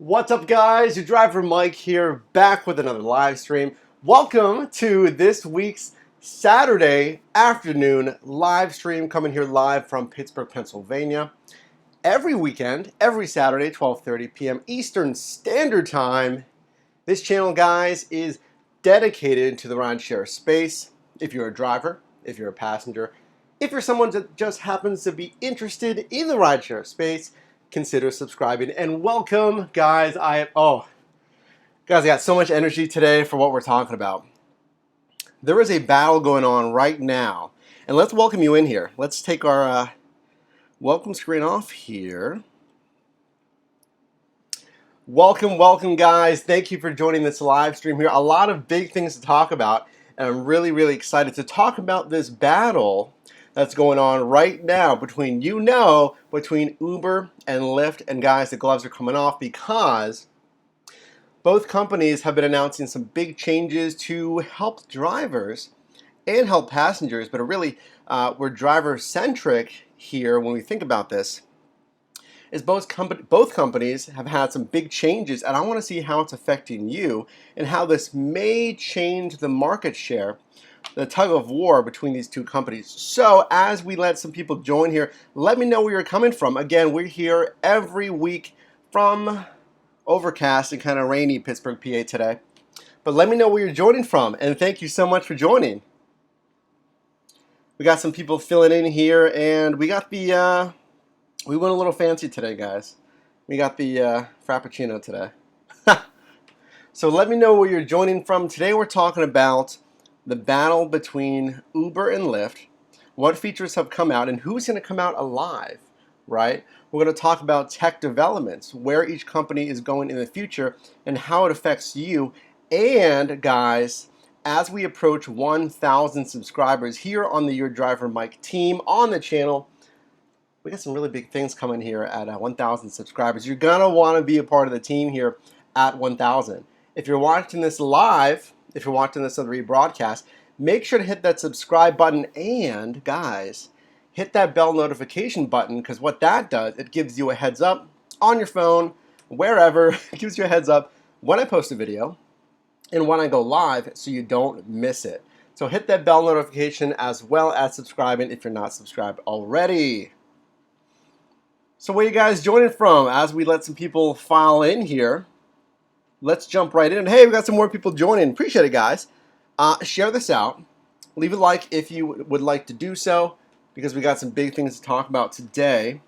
What's up, guys? Your driver Mike here, back with another live stream. Welcome to this week's Saturday afternoon live stream, coming here live from Pittsburgh, Pennsylvania. Every weekend, every Saturday, 12:30 p.m. Eastern Standard Time. This channel, guys, is dedicated to the rideshare space. If you're a driver, if you're a passenger, if you're someone that just happens to be interested in the rideshare space, consider subscribing. And welcome, guys. I got so much energy today for what we're talking about. There is a battle going on right now, and let's welcome you in here. Let's take our welcome screen off here. Welcome, guys. Thank you for joining this live stream here. A lot of big things to talk about, and I'm really excited to talk about this battle that's going on right now between Uber and Lyft. And guys, the gloves are coming off because both companies have been announcing some big changes to help drivers and help passengers, but really we're driver-centric here when we think about this. Is both companies have had some big changes, and I want to see how it's affecting you and how this may change the market share, the tug of war between these two companies. So as we let some people join here, let me know where you're coming from. Again, we're here every week from overcast and kind of rainy Pittsburgh, PA today. But let me know where you're joining from, and thank you so much for joining. We got some people filling in here, and we got the we went a little fancy today, guys. We got the Frappuccino today. So let me know where you're joining from. Today we're talking about the battle between Uber and Lyft, what features have come out, and who's going to come out alive, right? We're going to talk about tech developments, where each company is going in the future, and how it affects you. And guys, as we approach 1,000 subscribers here on the Your Driver Mike team on the channel, we got some really big things coming here at 1,000 subscribers. You're going to want to be a part of the team here at 1,000. If you're watching this live, if you're watching this on the rebroadcast, make sure to hit that subscribe button, and guys, hit that bell notification button, because what that does, it gives you a heads up on your phone, wherever. It gives you a heads up when I post a video and when I go live, so you don't miss it. So hit that bell notification as well as subscribing if you're not subscribed already. So where you guys joining from as we let some people file in here? Let's jump right in. Hey, we got some more people joining. Appreciate it, guys. Share this out. Leave a like if you would like to do so, because we got some big things to talk about today.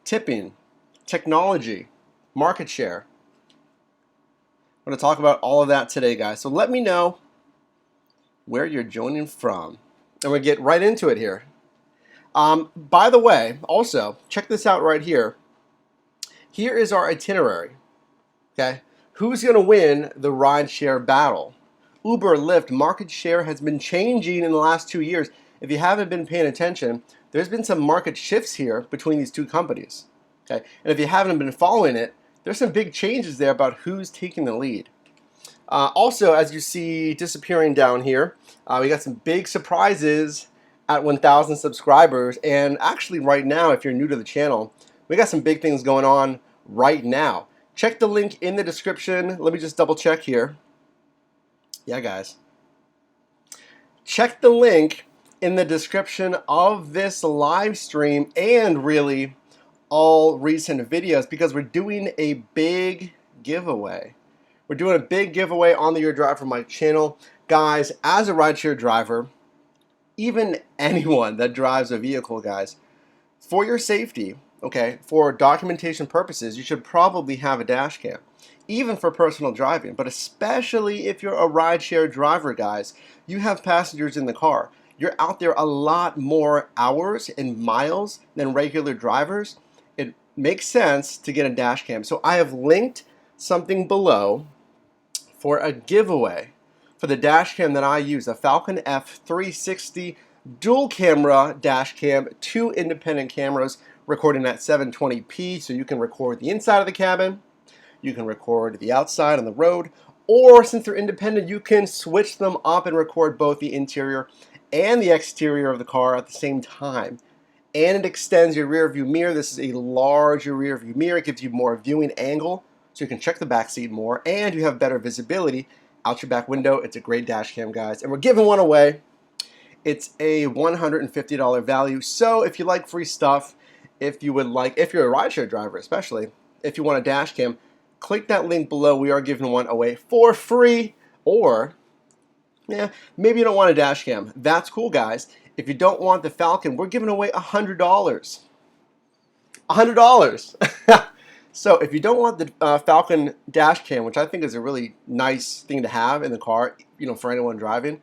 Tipping, technology, market share. I'm going to talk about all of that today, guys. So let me know where you're joining from. And we'll get right into it here. By the way, also, check this out right here. Here is our itinerary. Okay? Who's going to win the rideshare battle? Uber, Lyft, market share has been changing in the last 2 years. If you haven't been paying attention, there's been some market shifts here between these two companies. Okay? And if you haven't been following it, there's some big changes there about who's taking the lead. Also, as you see disappearing down here, we got some big surprises at 1,000 subscribers. And actually right now, if you're new to the channel, we got some big things going on right now. Check the link in the description. Let me just double check here. Yeah, guys. Check the link in the description of this live stream and really all recent videos, because we're doing a big giveaway. We're doing a big giveaway on the Your Driver Mike channel. Guys, as a rideshare driver, even anyone that drives a vehicle, guys, for your safety, okay, for documentation purposes, you should probably have a dash cam, even for personal driving, but especially if you're a rideshare driver, guys. You have passengers in the car. You're out there a lot more hours and miles than regular drivers. It makes sense to get a dash cam. So I have linked something below for a giveaway for the dash cam that I use, a Falcon F360 dual camera dash cam, 2 independent cameras recording at 720p, so you can record the inside of the cabin, you can record the outside on the road, or since they're independent, you can switch them up and record both the interior and the exterior of the car at the same time. And it extends your rear view mirror. This is a larger rear view mirror. It gives you more viewing angle, so you can check the back seat more, and you have better visibility out your back window. It's a great dash cam, guys, and we're giving one away. It's a $150 value. So if you like free stuff, if you're a rideshare driver especially, if you want a dash cam, click that link below. We are giving one away for free. Or, yeah, maybe you don't want a dash cam. That's cool, guys. If you don't want the Falcon, we're giving away $100. $100. So if you don't want the Falcon dash cam, which I think is a really nice thing to have in the car, for anyone driving,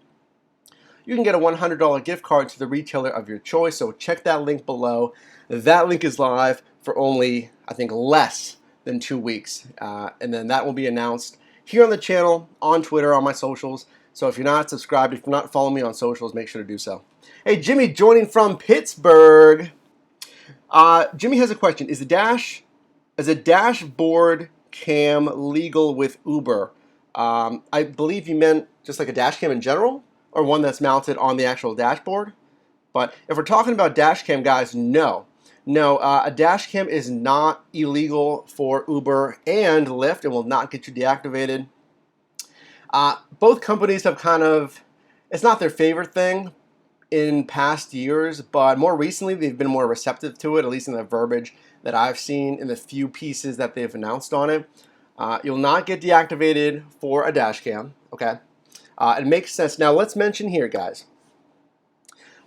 you can get a $100 gift card to the retailer of your choice. So check that link below. That link is live for only, I think, less than 2 weeks. And then that will be announced here on the channel, on Twitter, on my socials. So if you're not subscribed, if you're not following me on socials, make sure to do so. Hey, Jimmy joining from Pittsburgh. Jimmy has a question. Is a dashboard cam legal with Uber? I believe you meant just like a dash cam in general, or one that's mounted on the actual dashboard. But if we're talking about dash cam, guys, no. A dash cam is not illegal for Uber and Lyft. It will not get you deactivated. Both companies have it's not their favorite thing in past years, but more recently they've been more receptive to it, at least in the verbiage that I've seen in the few pieces that they've announced on it. You'll not get deactivated for a dash cam, okay? It makes sense. Now let's mention here, guys,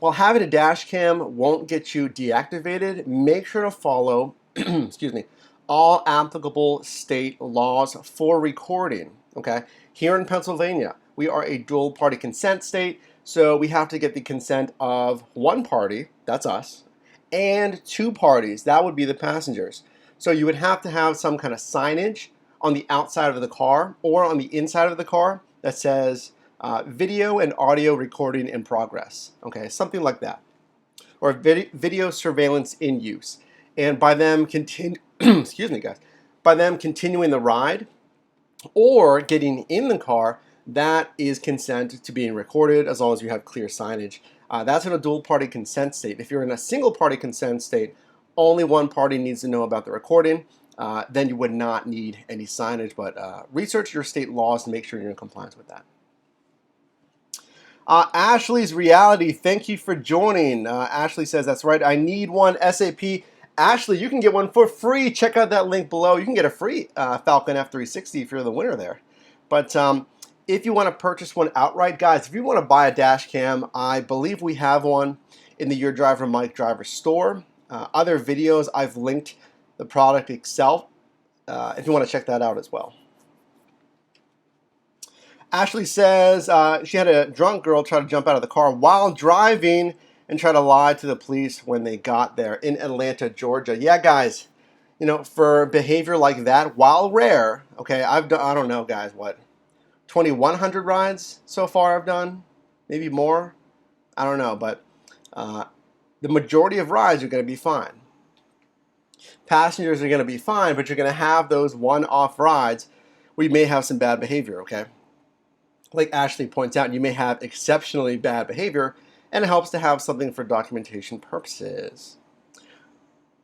while having a dash cam won't get you deactivated, make sure to follow excuse me, all applicable state laws for recording, okay? Here in Pennsylvania, we are a dual party consent state, so we have to get the consent of one party, that's us, and two parties, that would be the passengers. So you would have to have some kind of signage on the outside of the car or on the inside of the car that says video and audio recording in progress, okay, something like that, or video surveillance in use. And by them excuse me, guys, by them continuing the ride or getting in the car, that is consent to being recorded as long as you have clear signage. That's in a dual party consent state. If you're in a single party consent state, only one party needs to know about the recording. Then you would not need any signage, but research your state laws to make sure you're in compliance with that. Ashley's Reality, thank you for joining. Ashley says, that's right, I need one SAP. Ashley, you can get one for free. Check out that link below. You can get a free Falcon F360 if you're the winner there. But if you want to purchase one outright, guys, if you want to buy a dash cam, I believe we have one in the Your Driver Mike Driver store. Other videos, I've linked the product itself if you want to check that out as well. Ashley says she had a drunk girl try to jump out of the car while driving and try to lie to the police when they got there in Atlanta, Georgia. Yeah, guys, for behavior like that, while rare, okay, I've done, I don't know, guys, what, 2,100 rides so far I've done, maybe more, I don't know, but the majority of rides are going to be fine. Passengers are going to be fine, but you're going to have those one-off rides where you may have some bad behavior, okay? Like Ashley points out, you may have exceptionally bad behavior, and it helps to have something for documentation purposes.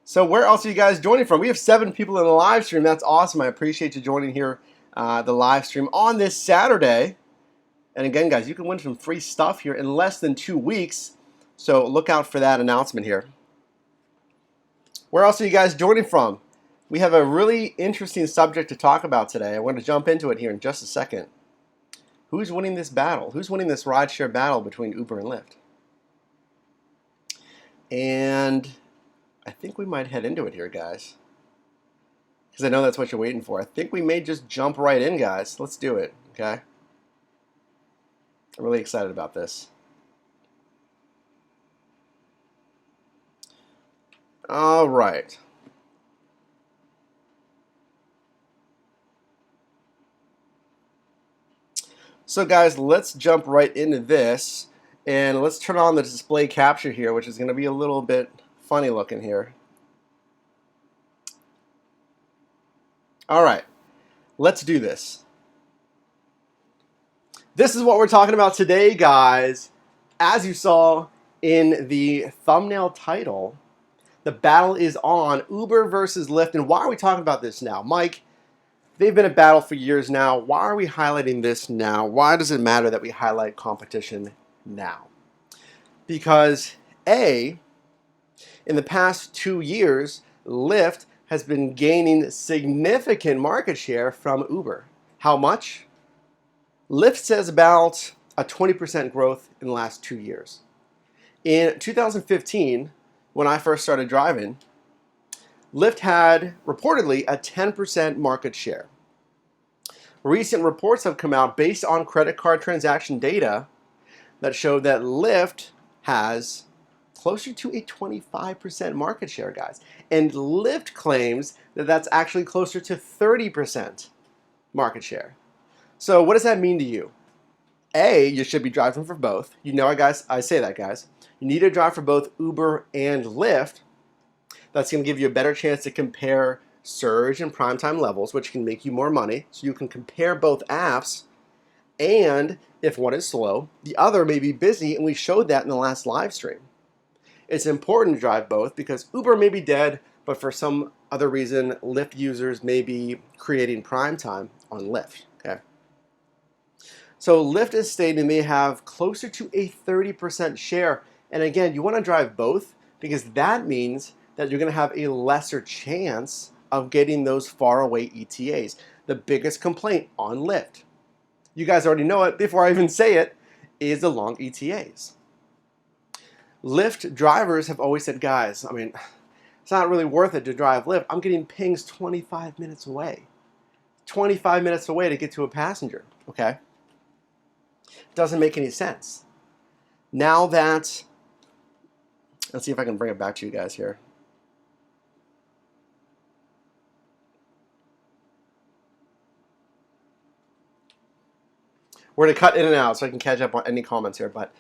So where else are you guys joining from? We have 7 people in the live stream. That's awesome. I appreciate you joining here, the live stream on this Saturday. And again, guys, you can win some free stuff here in less than 2 weeks. So look out for that announcement here. Where else are you guys joining from? We have a really interesting subject to talk about today. I want to jump into it here in just a second. Who's winning this battle? Who's winning this rideshare battle between Uber and Lyft? And I think we might head into it here, guys, because I know that's what you're waiting for. I think we may just jump right in, guys. Let's do it, okay? I'm really excited about this. All right. So guys, let's jump right into this, and let's turn on the display capture here, which is going to be a little bit funny looking here. All right, let's do this. This is what we're talking about today, guys. As you saw in the thumbnail title, the battle is on Uber versus Lyft. And why are we talking about this now? Mike, They've been a battle for years now. Why are we highlighting this now? Why does it matter that we highlight competition now? Because A, in the past 2 years, Lyft has been gaining significant market share from Uber. How much? Lyft says about a 20% growth in the last 2 years. In 2015, when I first started driving, Lyft had reportedly a 10% market share. Recent reports have come out based on credit card transaction data that show that Lyft has closer to a 25% market share, guys. And Lyft claims that that's actually closer to 30% market share. So what does that mean to you? A, you should be driving for both. You know, guys, I say that, guys. You need to drive for both Uber and Lyft. That's going to give you a better chance to compare surge and prime time levels, which can make you more money. So you can compare both apps, and if one is slow, the other may be busy, and we showed that in the last live stream. It's important to drive both because Uber may be dead, but for some other reason, Lyft users may be creating prime time on Lyft. Okay. So Lyft is stating they have closer to a 30% share. And again, you want to drive both because that means that you're going to have a lesser chance of getting those faraway ETAs. The biggest complaint on Lyft, you guys already know it before I even say it, is the long ETAs. Lyft drivers have always said, guys, it's not really worth it to drive Lyft. I'm getting pings 25 minutes away. 25 minutes away to get to a passenger, okay? Doesn't make any sense. Now that, let's see if I can bring it back to you guys here. We're going to cut in and out so I can catch up on any comments here, but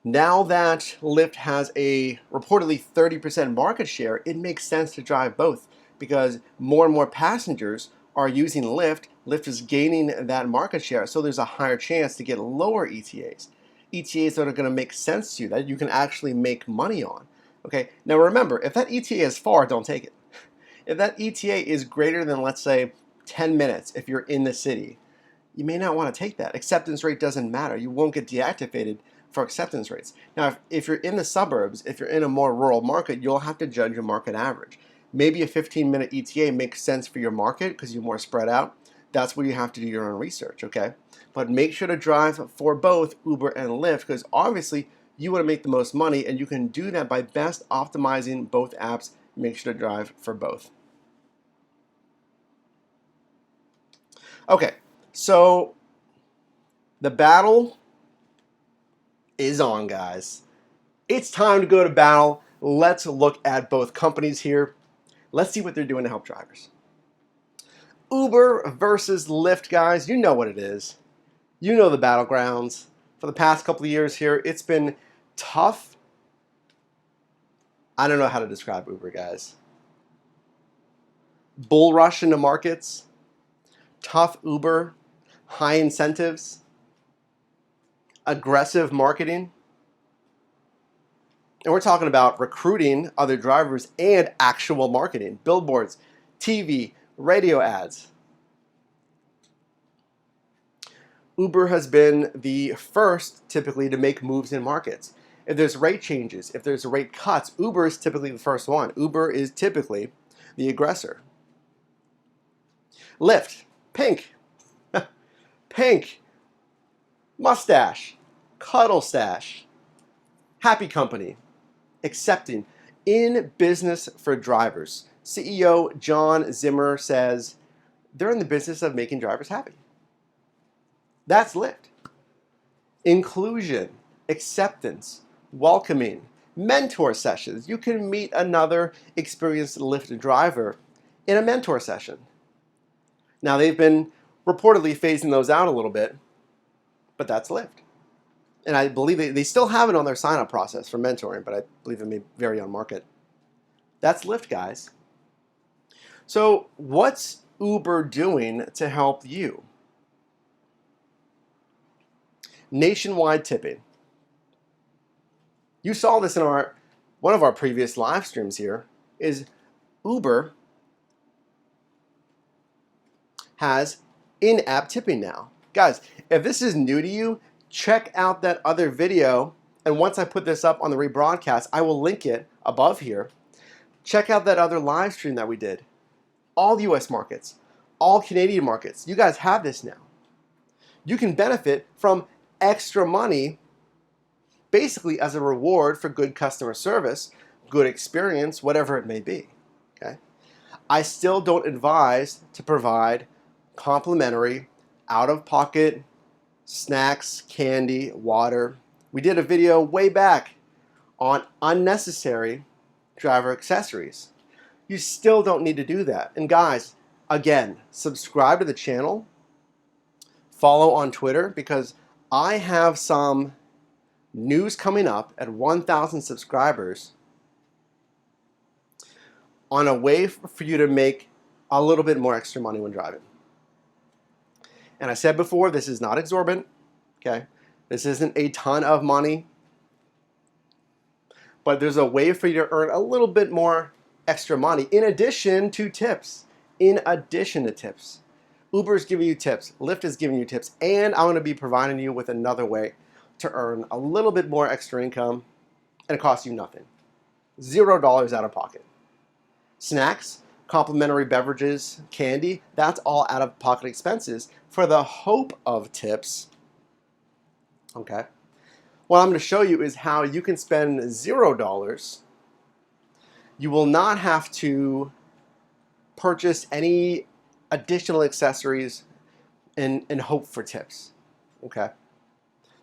now that Lyft has a reportedly 30% market share, it makes sense to drive both because more and more passengers are using Lyft. Lyft is gaining that market share, so there's a higher chance to get lower ETAs. ETAs that are going to make sense to you, that you can actually make money on. Okay, now remember, if that ETA is far, don't take it. If that ETA is greater than, let's say, 10 minutes if you're in the city, you may not want to take that. Acceptance rate doesn't matter. You won't get deactivated for acceptance rates. Now, if you're in the suburbs, if you're in a more rural market, you'll have to judge your market average. Maybe a 15-minute ETA makes sense for your market because you're more spread out. That's where you have to do your own research, okay? But make sure to drive for both Uber and Lyft because obviously you want to make the most money, and you can do that by best optimizing both apps. Make sure to drive for both. Okay, so the battle is on, guys. It's time to go to battle. Let's look at both companies here. Let's see what they're doing to help drivers. Uber versus Lyft, guys. You know what it is. You know the battlegrounds. For the past couple of years here, it's been tough. I don't know how to describe Uber, guys. Bull rush into markets. Tough Uber. High incentives. Aggressive marketing. And we're talking about recruiting other drivers and actual marketing. Billboards, TV, radio ads. Uber has been the first, typically, to make moves in markets. If there's rate changes, if there's rate cuts, Uber is typically the first one. Uber is typically the aggressor. Lyft, pink. Pink. Mustache. Cuddle stash. Happy company. Accepting. In business for drivers. CEO John Zimmer says they're in the business of making drivers happy. That's Lyft. Inclusion, acceptance, welcoming, mentor sessions. You can meet another experienced Lyft driver in a mentor session. Now, they've been reportedly phasing those out a little bit, but that's Lyft. And I believe they still have it on their sign-up process for mentoring, but I believe it may vary on market. That's Lyft, guys. So what's Uber doing to help you? Nationwide tipping. You saw this in one of our previous live streams here, is Uber has in-app tipping now. Guys, if this is new to you, check out that other video, and once I put this up on the rebroadcast, I will link it above here. Check out that other live stream that we did. All US markets, all Canadian markets. You guys have this now. You can benefit from extra money basically as a reward for good customer service, good experience, whatever it may be. Okay? I still don't advise to provide complimentary, out-of-pocket snacks, candy, water. We did a video way back on unnecessary driver accessories. You still don't need to do that. And guys, again, subscribe to the channel, follow on Twitter, because I have some news coming up at 1,000 subscribers on a way for you to make a little bit more extra money when driving. And I said before, this is not exorbitant, okay? This isn't a ton of money, but there's a way for you to earn a little bit more extra money in addition to tips. In addition to tips. Uber is giving you tips, Lyft is giving you tips, and I'm going to be providing you with another way to earn a little bit more extra income, and it costs you nothing. $0 out of pocket. Snacks, complimentary beverages, candy, that's all out of pocket expenses for the hope of tips. Okay. What I'm going to show you is how you can spend $0. You will not have to purchase any additional accessories and hope for tips. Okay.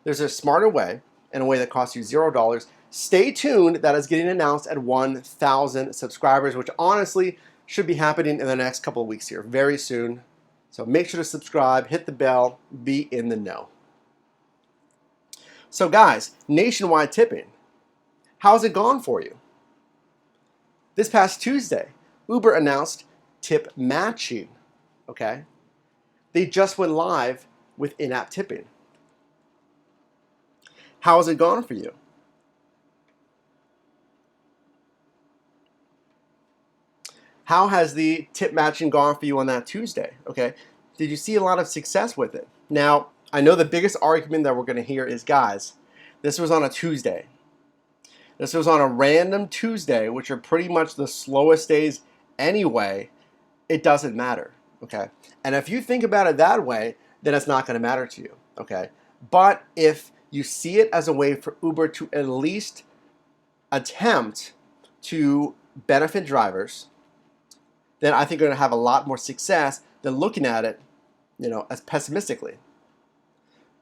There's a smarter way, and a way that costs you $0. Stay tuned. That is getting announced at 1,000 subscribers, which honestly should be happening in the next couple of weeks here, very soon. So make sure to subscribe, hit the bell, be in the know. So guys, nationwide tipping. How's it gone for you? This past Tuesday, Uber announced tip matching, okay? They just went live with in-app tipping. How has it gone for you? How has the tip matching gone for you on that Tuesday? Okay, did you see a lot of success with it? Now, I know the biggest argument that we're going to hear is, guys, this was on a Tuesday. This was on a random Tuesday, which are pretty much the slowest days anyway. It doesn't matter, okay? And if you think about it that way, then it's not going to matter to you, okay? But if you see it as a way for Uber to at least attempt to benefit drivers, then I think you're going to have a lot more success than looking at it, as pessimistically.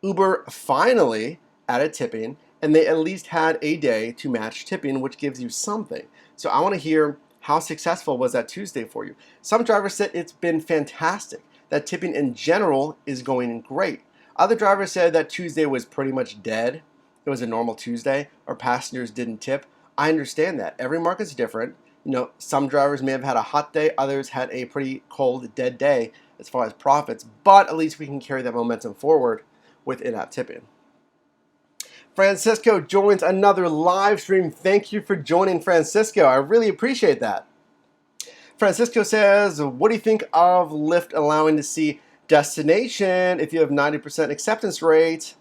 Uber finally added tipping, and they at least had a day to match tipping, which gives you something. So I want to hear, how successful was that Tuesday for you? Some drivers said it's been fantastic, that tipping in general is going great. Other drivers said that Tuesday was pretty much dead. It was a normal Tuesday, or passengers didn't tip. I understand that. Every market's different. Some drivers may have had a hot day, others had a pretty cold, dead day as far as profits, but at least we can carry that momentum forward with in-app tipping. Francisco joins another live stream. Thank you for joining, Francisco. I really appreciate that. Francisco says, what do you think of Lyft allowing to see destination if you have 90% acceptance rate?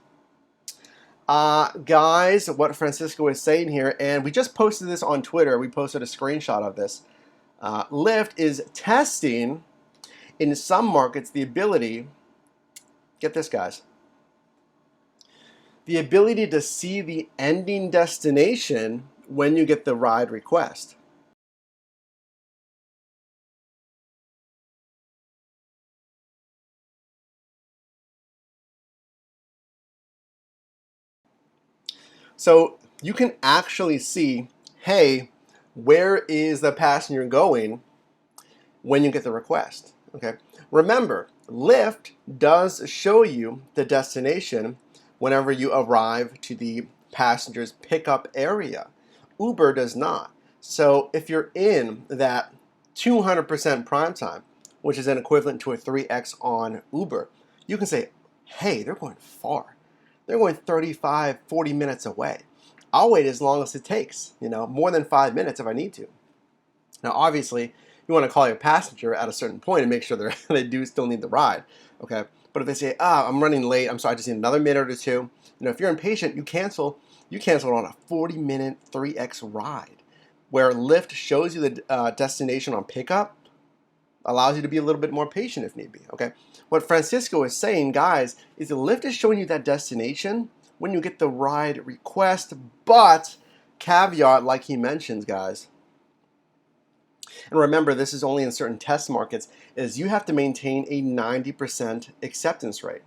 Guys, what Francisco is saying here, and we just posted this on Twitter. We posted a screenshot of this. Lyft is testing in some markets the ability, get this guys, the ability to see the ending destination when you get the ride request. So you can actually see, hey, where is the passenger going when you get the request, okay? Remember, Lyft does show you the destination whenever you arrive to the passenger's pickup area. Uber does not. So if you're in that 200% prime time, which is an equivalent to a 3x on Uber, you can say, hey, they're going far. They're going 35, 40 minutes away. I'll wait as long as it takes, more than 5 minutes if I need to. Now, obviously, You want to call your passenger at a certain point and make sure they do still need the ride, okay? But if they say, I'm running late, I'm sorry, I just need another minute or two, if you're impatient, you cancel it on a 40-minute 3x ride, where Lyft shows you the destination on pickup, allows you to be a little bit more patient if need be, okay? What Francisco is saying, guys, is the Lyft is showing you that destination when you get the ride request, but caveat, like he mentions, guys, and remember, this is only in certain test markets, is you have to maintain a 90% acceptance rate.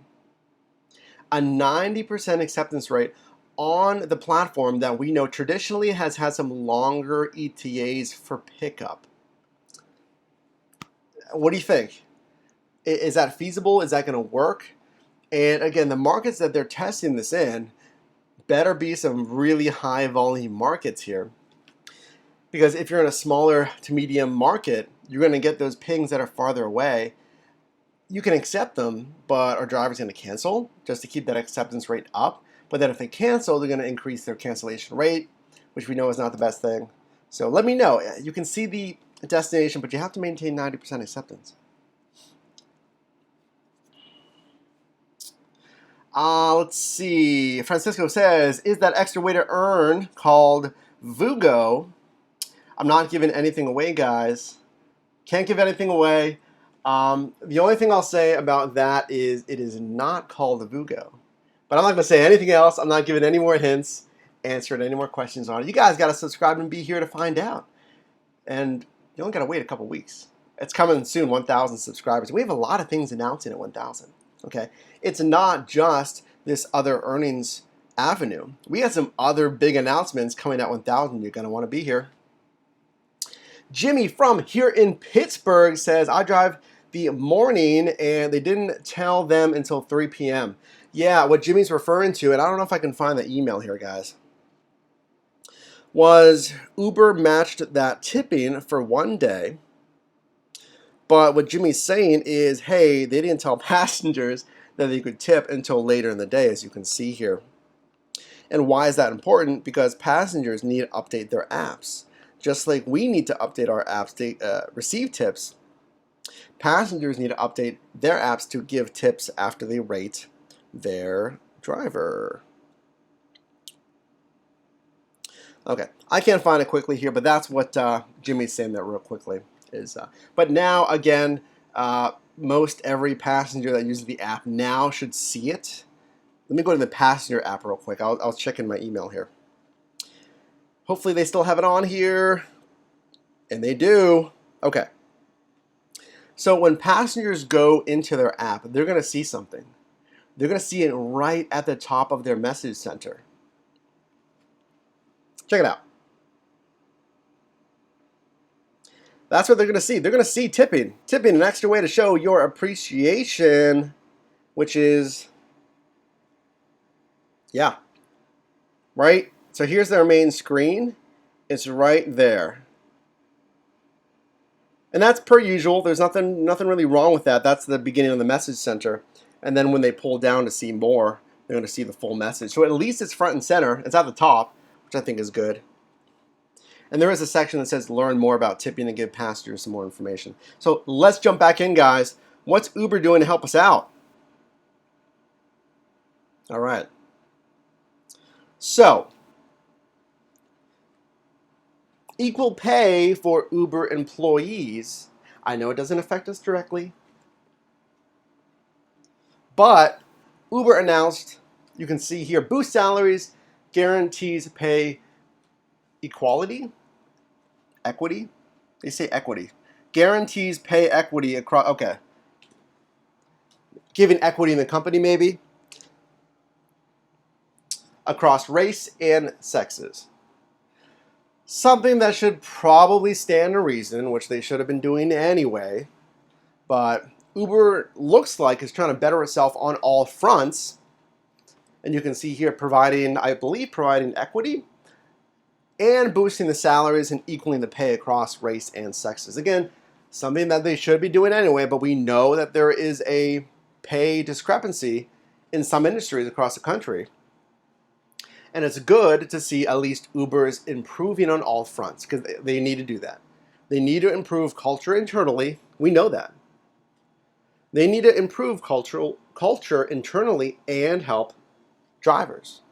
A 90% acceptance rate on the platform that we know traditionally has had some longer ETAs for pickup. What do you think? Is that feasible? Is that going to work? And again, the markets that they're testing this in better be some really high volume markets here. Because if you're in a smaller to medium market, you're going to get those pings that are farther away. You can accept them, but our driver's going to cancel just to keep that acceptance rate up. But then if they cancel, they're going to increase their cancellation rate, which we know is not the best thing. So let me know. You can see the destination, but you have to maintain 90% acceptance. Let's see. Francisco says, is that extra way to earn called Vugo? I'm not giving anything away, guys. Can't give anything away. The only thing I'll say about that is it is not called Vugo. But I'm not going to say anything else. I'm not giving any more hints, answering any more questions on it. You guys got to subscribe and be here to find out. And you only got to wait a couple weeks. It's coming soon, 1,000 subscribers. We have a lot of things announcing at 1,000. Okay, it's not just this other earnings avenue. We have some other big announcements coming at 1,000. You're going to want to be here. Jimmy from here in Pittsburgh says, I drive the morning and they didn't tell them until 3 p.m. Yeah, what Jimmy's referring to, and I don't know if I can find the email here, guys, was Uber matched that tipping for one day. But what Jimmy's saying is, hey, they didn't tell passengers that they could tip until later in the day, as you can see here. And why is that important? Because passengers need to update their apps. Just like we need to update our apps to receive tips, passengers need to update their apps to give tips after they rate their driver. Okay, I can't find it quickly here, but that's what Jimmy's saying there real quickly. But now, again, most every passenger that uses the app now should see it. Let me go to the passenger app real quick. I'll check in my email here. Hopefully they still have it on here. And they do. Okay. So when passengers go into their app, they're going to see something. They're going to see it right at the top of their message center. Check it out. That's what they're going to see. They're going to see tipping. Tipping, an extra way to show your appreciation, which is, yeah, right? So here's their main screen. It's right there. And that's per usual. There's nothing really wrong with that. That's the beginning of the message center. And then when they pull down to see more, they're going to see the full message. So at least it's front and center. It's at the top, which I think is good. And there is a section that says learn more about tipping and give passengers some more information. So let's jump back in, guys. What's Uber doing to help us out? All right. So, equal pay for Uber employees. I know it doesn't affect us directly, but Uber announced, you can see here, boost salaries, guarantees pay equality, equity. They say equity. Guarantees pay equity across, okay. Giving equity in the company maybe. Across race and sexes. Something that should probably stand to reason, which they should have been doing anyway. But Uber looks like is trying to better itself on all fronts. And you can see here I believe providing equity and boosting the salaries and equaling the pay across race and sexes. Again, something that they should be doing anyway, but we know that there is a pay discrepancy in some industries across the country. And it's good to see at least Uber is improving on all fronts because they need to do that. They need to improve culture internally. We know that. They need to improve culture internally and help drivers.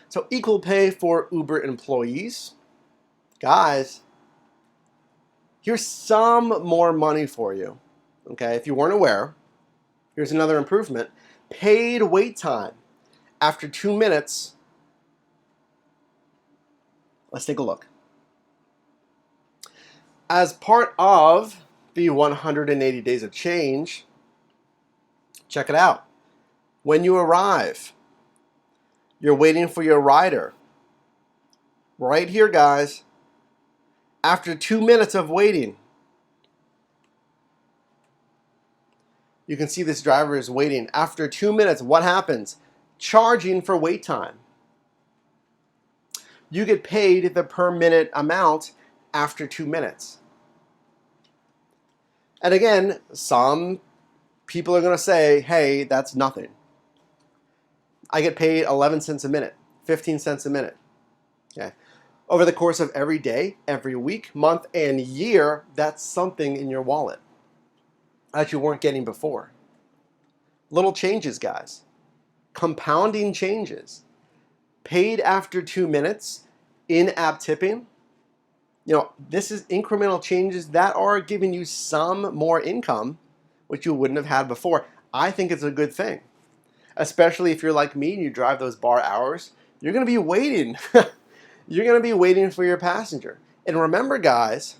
So equal pay for Uber employees. Guys, here's some more money for you. Okay, if you weren't aware, here's another improvement. Paid wait time. After 2 minutes, let's take a look. As part of the 180 days of change, check it out. When you arrive, you're waiting for your rider. Right here, guys. After 2 minutes of waiting, you can see this driver is waiting. After 2 minutes, what happens? Charging for wait time. You get paid the per minute amount after 2 minutes. And again, some people are going to say, hey, that's nothing. I get paid 11 cents a minute, 15 cents a minute. Okay. Over the course of every day, every week, month, and year, that's something in your wallet that you weren't getting before. Little changes, guys. Compounding changes. Paid after 2 minutes, in-app tipping. You know, this is incremental changes that are giving you some more income, which you wouldn't have had before. I think it's a good thing, especially if you're like me and you drive those bar hours. You're going to be waiting. You're going to be waiting for your passenger. And remember, guys,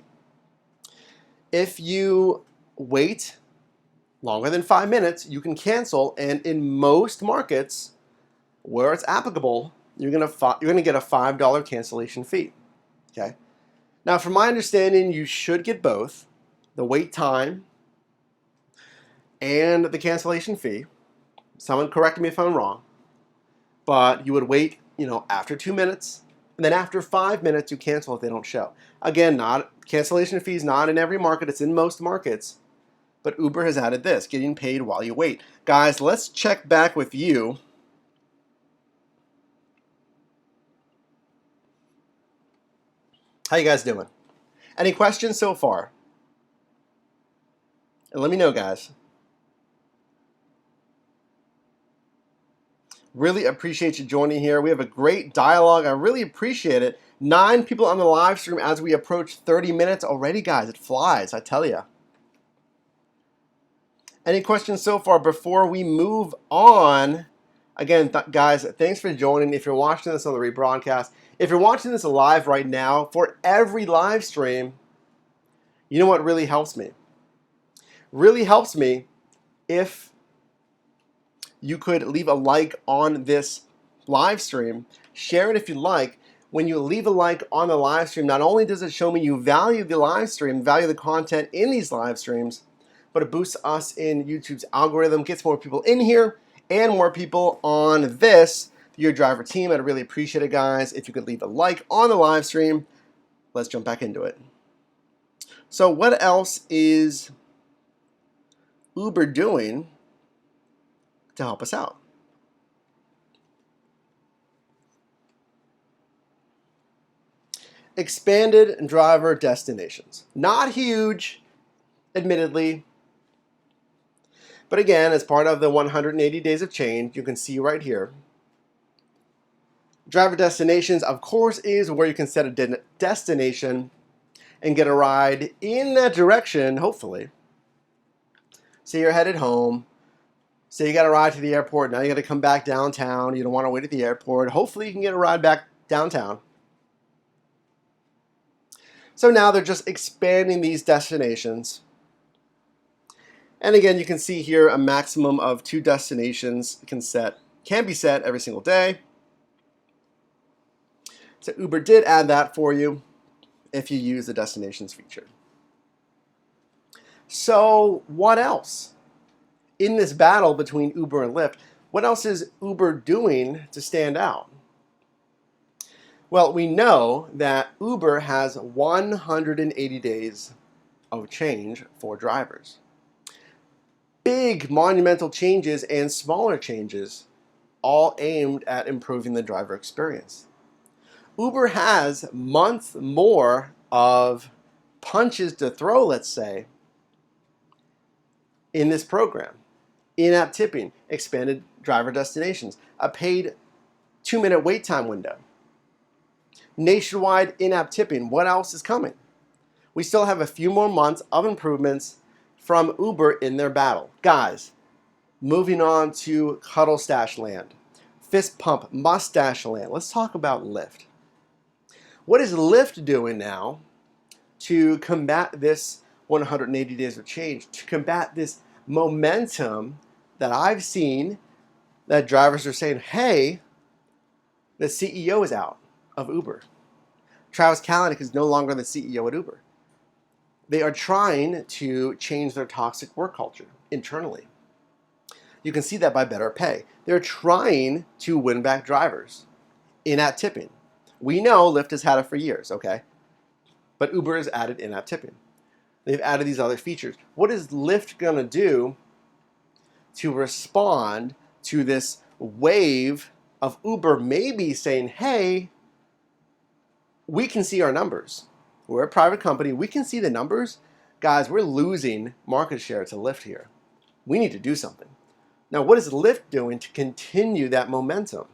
if you wait longer than 5 minutes, you can cancel. And in most markets where it's applicable, you're going to get a $5 cancellation fee. Okay. Now, from my understanding, you should get both the wait time and the cancellation fee. Someone correct me if I'm wrong, but you would wait, after 2 minutes, and then after 5 minutes, you cancel if they don't show. Again, cancellation fees not in every market; it's in most markets. But Uber has added this: getting paid while you wait. Guys, let's check back with you. How you guys doing? Any questions so far? And let me know, guys. Really appreciate you joining here. We have a great dialogue. I really appreciate it. 9 people on the live stream as we approach 30 minutes already, guys. It flies, I tell you. Any questions so far before we move on? Again, guys, thanks for joining. If you're watching this on the rebroadcast, if you're watching this live right now, for every live stream, you know what really helps me? Really helps me if you could leave a like on this live stream. Share it if you like. When you leave a like on the live stream, not only does it show me you value the live stream, value the content in these live streams, but it boosts us in YouTube's algorithm, gets more people in here and more people on this, Your Driver team. I'd really appreciate it, guys, if you could leave a like on the live stream. Let's jump back into it. So what else is Uber doing to help us out? Expanded driver destinations. Not huge, admittedly. But again, as part of the 180 days of change, you can see right here, driver destinations, of course, is where you can set a destination and get a ride in that direction, hopefully. Say you're headed home. Say you got a ride to the airport. Now you got to come back downtown. You don't want to wait at the airport. Hopefully you can get a ride back downtown. So now they're just expanding these destinations. And again, you can see here a maximum of 2 destinations can be set every single day. So Uber did add that for you if you use the destinations feature. So what else? In this battle between Uber and Lyft, what else is Uber doing to stand out? Well, we know that Uber has 180 days of change for drivers. Big monumental changes and smaller changes, all aimed at improving the driver experience. Uber has months more of punches to throw, let's say, in this program. In-app tipping, expanded driver destinations, a paid 2-minute wait time window, nationwide in-app tipping. What else is coming? We still have a few more months of improvements from Uber in their battle. Guys, moving on to cuddle stash land, fist pump mustache land. Let's talk about Lyft. What is Lyft doing now to combat this 180 days of change, to combat this momentum that I've seen that drivers are saying, hey, the CEO is out of Uber. Travis Kalanick is no longer the CEO at Uber. They are trying to change their toxic work culture internally. You can see that by better pay. They're trying to win back drivers. In-app tipping. We know Lyft has had it for years, okay? But Uber has added in-app tipping. They've added these other features. What is Lyft going to do to respond to this wave of Uber maybe saying, hey, we can see our numbers. We're a private company. We can see the numbers. Guys, we're losing market share to Lyft here. We need to do something. Now, what is Lyft doing to continue that momentum?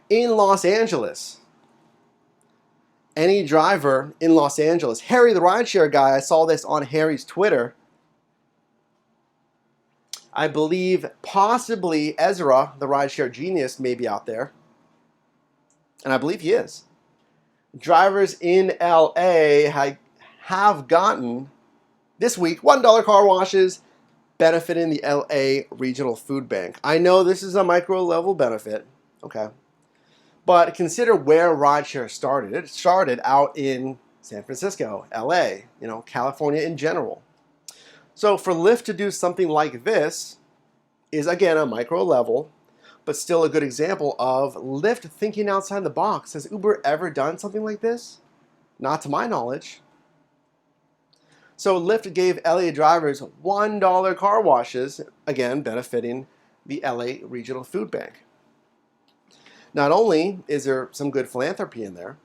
In Los Angeles, any driver in Los Angeles, Harry the rideshare guy, I saw this on Harry's Twitter. I believe possibly Ezra, the rideshare genius, may be out there. And I believe he is. Drivers in LA have gotten this week $1 car washes benefiting the LA Regional Food Bank. I know this is a micro level benefit, okay? But consider where rideshare started. It started out in San Francisco, LA, California in general. So for Lyft to do something like this is, again, a micro level, but still a good example of Lyft thinking outside the box. Has Uber ever done something like this? Not to my knowledge. So Lyft gave LA drivers $1 car washes, again, benefiting the LA Regional Food Bank. Not only is there some good philanthropy in there,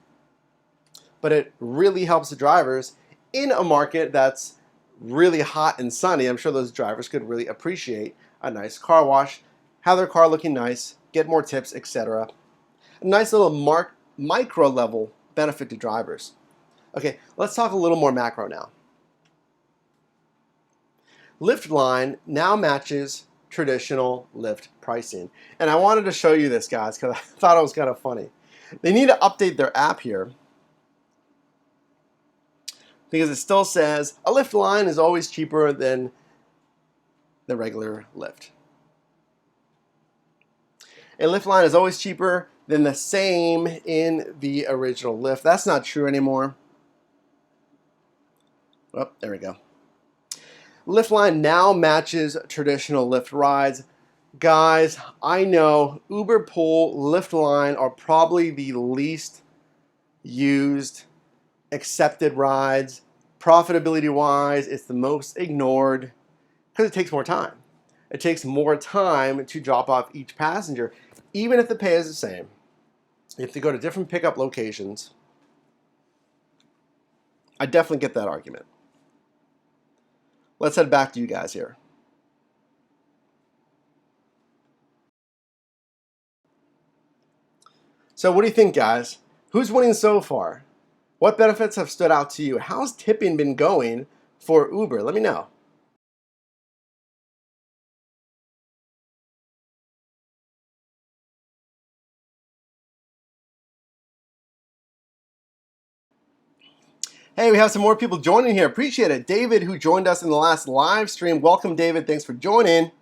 but it really helps the drivers in a market that's really hot and sunny. I'm sure those drivers could really appreciate a nice car wash, have their car looking nice, get more tips, etc. A nice little micro level benefit to drivers. Okay, let's talk a little more macro now. Lyft line now matches traditional Lyft pricing. And I wanted to show you this, guys, because I thought it was kind of funny. They need to update their app here because it still says a Lyft line is always cheaper than the regular Lyft. A Lyft line is always cheaper than the same in the original Lyft. That's not true anymore. Oh, there we go. Lyft line now matches traditional Lyft rides. Guys, I know Uber Pool, Lyft line are probably the least used, accepted rides. Profitability-wise, it's the most ignored because it takes more time. It takes more time to drop off each passenger. Even if the pay is the same, you have to go to different pickup locations. I definitely get that argument. Let's head back to you guys here. So what do you think, guys? Who's winning so far? What benefits have stood out to you? How's tipping been going for Uber? Let me know. Hey, we have some more people joining here. Appreciate it. David, who joined us in the last live stream. Welcome, David. Thanks for joining.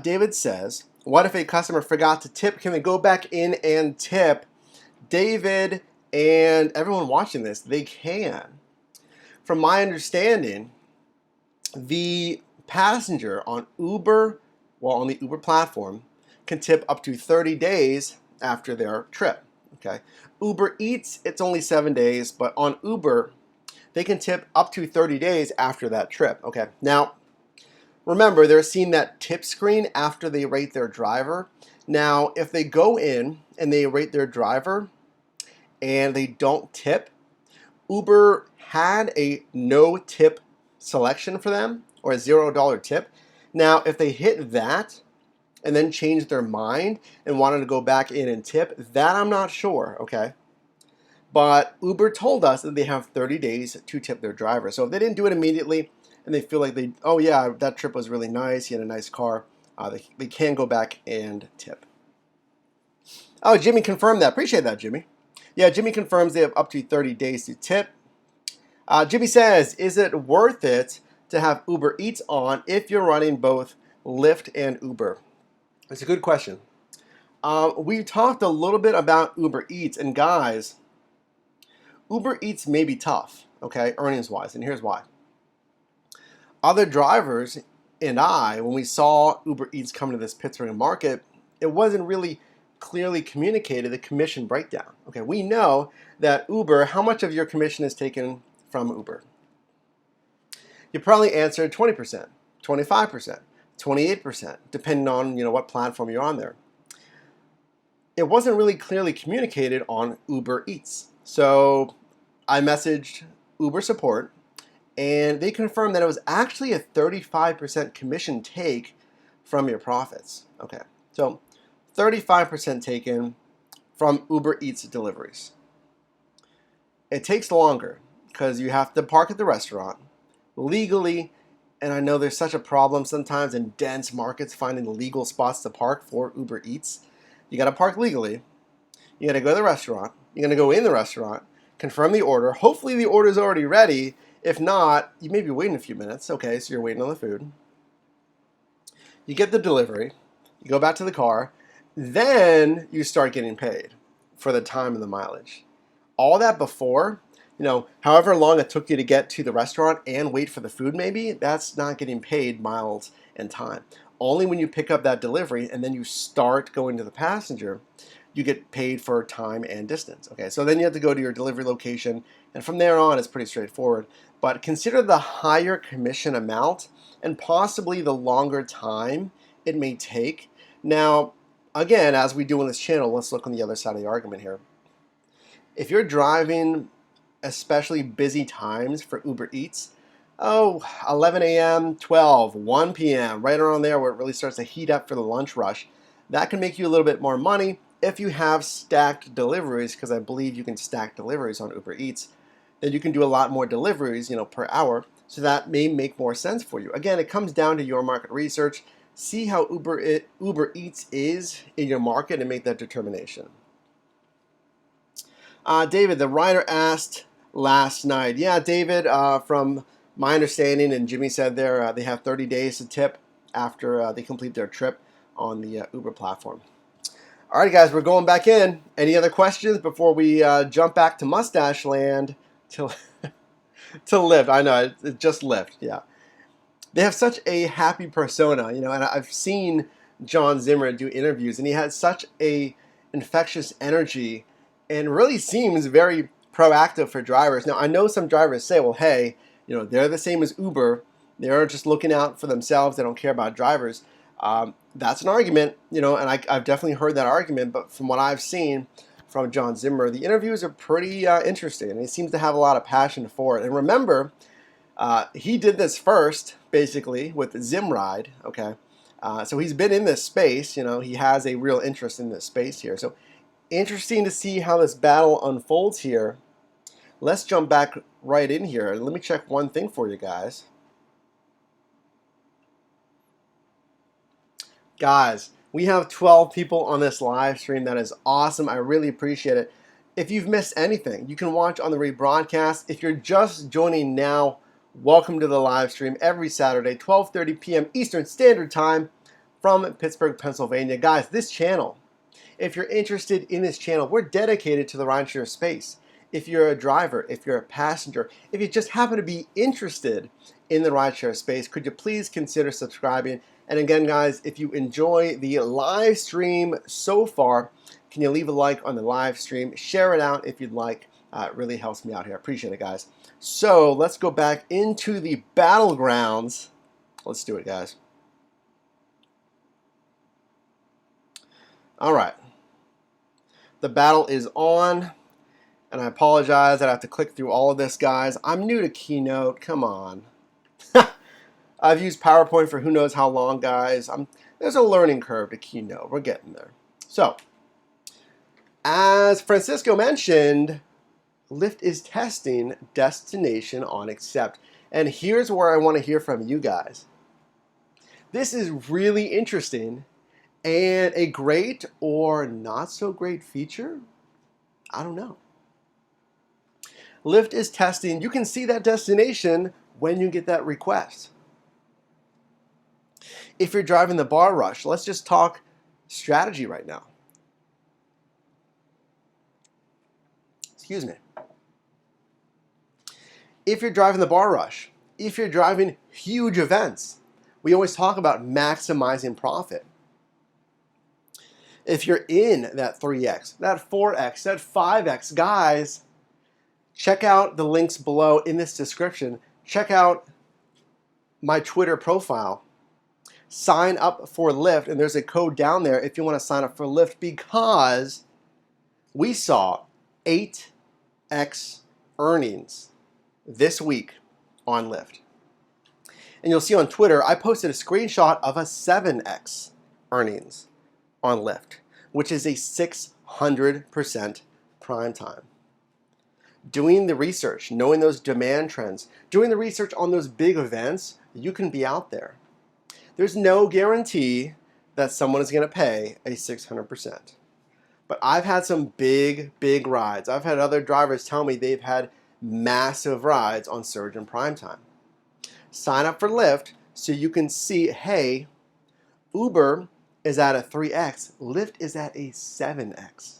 David says, what if a customer forgot to tip? Can they go back in and tip? David and everyone watching this, they can. From my understanding, the passenger on Uber, on the Uber platform, can tip up to 30 days after their trip. Okay. Uber Eats, it's only 7 days, but on Uber, they can tip up to 30 days after that trip. Okay. Now, remember, they're seeing that tip screen after they rate their driver. Now, if they go in and they rate their driver and they don't tip, Uber had a no tip selection for them, or a $0 tip. Now, if they hit that and then changed their mind and wanted to go back in and tip, that I'm not sure, okay? But Uber told us that they have 30 days to tip their driver. So if they didn't do it immediately and they feel like oh yeah, that trip was really nice, he had a nice car, they can go back and tip. Oh, Jimmy confirmed that. Appreciate that, Jimmy. Yeah, Jimmy confirms they have up to 30 days to tip. Jimmy says, is it worth it to have Uber Eats on if you're running both Lyft and Uber? It's a good question. We talked a little bit about Uber Eats, and guys, Uber Eats may be tough, okay, earnings-wise, and here's why. Other drivers and I, when we saw Uber Eats come to this Pittsburgh market, it wasn't really clearly communicated the commission breakdown. Okay, we know that Uber, how much of your commission is taken from Uber? You probably answered 20%, 25%, 28%, depending on what platform you're on there. It wasn't really clearly communicated on Uber Eats. So I messaged Uber support, and they confirmed that it was actually a 35% commission take from your profits. Okay, so 35% taken from Uber Eats deliveries. It takes longer because you have to park at the restaurant legally, and I know there's such a problem sometimes in dense markets finding legal spots to park for Uber Eats. You got to park legally. You got to go to the restaurant. You're going to go in the restaurant, confirm the order. Hopefully the order is already ready. If not, you may be waiting a few minutes. Okay, so you're waiting on the food. You get the delivery. You go back to the car. Then you start getting paid for the time and the mileage. All that before, however long it took you to get to the restaurant and wait for the food maybe, that's not getting paid miles and time. Only when you pick up that delivery and then you start going to the passenger, you get paid for time and distance. Okay, so then you have to go to your delivery location, and from there on, it's pretty straightforward. But consider the higher commission amount and possibly the longer time it may take. Now, again, as we do on this channel, let's look on the other side of the argument here. If you're driving especially busy times for Uber Eats, 11 a.m., 12, 1 p.m., right around there where it really starts to heat up for the lunch rush, that can make you a little bit more money if you have stacked deliveries, because I believe you can stack deliveries on Uber Eats. Then you can do a lot more deliveries, per hour, so that may make more sense for you. Again, it comes down to your market research. See how Uber Eats is in your market and make that determination. David, the rider asked last night. Yeah, David, from my understanding, and Jimmy said there, they have 30 days to tip after they complete their trip on the Uber platform. All right, guys, we're going back in. Any other questions before we jump back to Mustache Land to Lyft? I know, it's just Lyft, yeah. They have such a happy persona, and I've seen John Zimmer do interviews, and he has such a infectious energy and really seems very proactive for drivers. Now, I know some drivers say, well, hey, they're the same as Uber. They're just looking out for themselves. They don't care about drivers. That's an argument, and I've definitely heard that argument. But from what I've seen from John Zimmer, the interviews are pretty interesting, and he seems to have a lot of passion for it. And remember, he did this first, basically, with Zimride, okay? So he's been in this space, he has a real interest in this space here. So interesting to see how this battle unfolds here. Let's jump back right in here. Let me check one thing for you guys. Guys, we have 12 people on this live stream. That is awesome. I really appreciate it. If you've missed anything, you can watch on the rebroadcast. If you're just joining now, welcome to the live stream every Saturday, 12:30 p.m. Eastern Standard Time from Pittsburgh, Pennsylvania. Guys, this channel, if you're interested in this channel, we're dedicated to the rideshare space. If you're a driver, if you're a passenger, if you just happen to be interested in the rideshare space, could you please consider subscribing? And again, guys, if you enjoy the live stream so far, can you leave a like on the live stream? Share it out if you'd like. It really helps me out here. I appreciate it, guys. So let's go back into the battlegrounds. Let's do it, guys. All right. The battle is on, and I apologize that I have to click through all of this, guys. I'm new to Keynote. Come on. I've used PowerPoint for who knows how long, guys. There's a learning curve to Keynote. We're getting there. So, as Francisco mentioned, Lyft is testing destination on accept. And here's where I want to hear from you guys. This is really interesting and a great or not so great feature. I don't know. Lyft is testing. You can see that destination when you get that request. If you're driving the bar rush, let's just talk strategy right now. Excuse me. If you're driving the bar rush, if you're driving huge events, we always talk about maximizing profit. If you're in that 3x, that 4x, that 5x, guys, check out the links below in this description. Check out my Twitter profile. Sign up for Lyft, and there's a code down there if you want to sign up for Lyft, because we saw 8x earnings this week on Lyft. And you'll see on Twitter, I posted a screenshot of a 7x earnings on Lyft, which is a 600% prime time. Doing the research, knowing those demand trends, doing the research on those big events, you can be out there. There's no guarantee that someone is going to pay a 600%. But I've had some big rides. I've had other drivers tell me they've had massive rides on surge and prime time. Sign up for Lyft so you can see, hey, Uber is at a 3x, Lyft is at a 7x.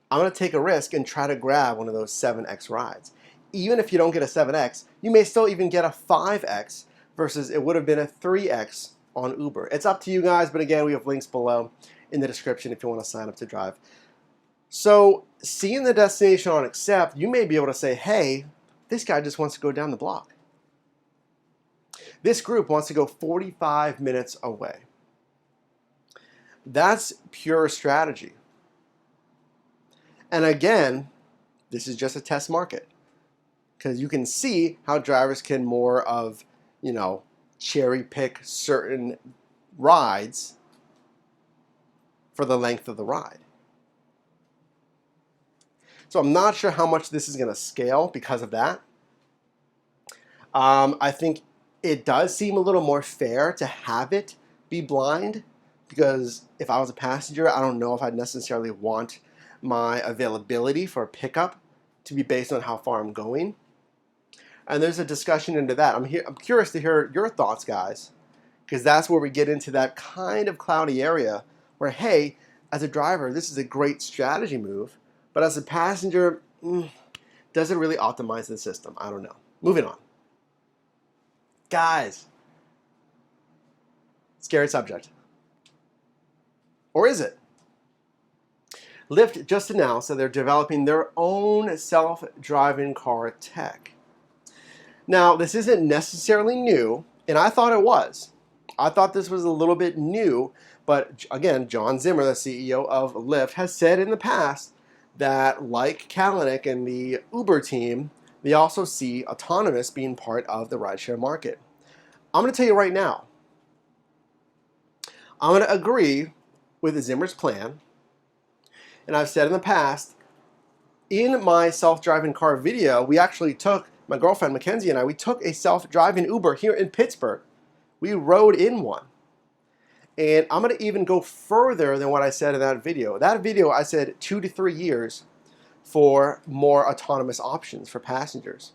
I'm going to take a risk and try to grab one of those 7x rides. Even if you don't get a 7x, you may still even get a 5x versus it would have been a 3x on Uber. It's up to you guys, but again, we have links below in the description if you want to sign up to drive. So, seeing the destination on accept, you may be able to say, hey, this guy just wants to go down the block. This group wants to go 45 minutes away. That's pure strategy. And again, this is just a test market, because you can see how drivers can more of, cherry pick certain rides for the length of the ride. So I'm not sure how much this is going to scale because of that. I think it does seem a little more fair to have it be blind, because if I was a passenger, I don't know if I'd necessarily want my availability for a pickup to be based on how far I'm going. And there's a discussion into that. I'm curious to hear your thoughts, guys, because that's where we get into that kind of cloudy area where, hey, as a driver, this is a great strategy move, but as a passenger, does it really optimize the system? I don't know. Moving on. Guys, scary subject. Or is it? Lyft just announced that they're developing their own self-driving car tech. Now, this isn't necessarily new, and I thought it was. I thought this was a little bit new, but again, John Zimmer, the CEO of Lyft, has said in the past that, like Kalanick and the Uber team, they also see autonomous being part of the rideshare market. I'm going to tell you right now, I'm going to agree with Zimmer's plan, and I've said in the past, in my self-driving car video, we actually took, my girlfriend Mackenzie and I, we took a self-driving Uber here in Pittsburgh. We rode in one. And I'm going to even go further than what I said in that video. That video, I said 2 to 3 years for more autonomous options for passengers.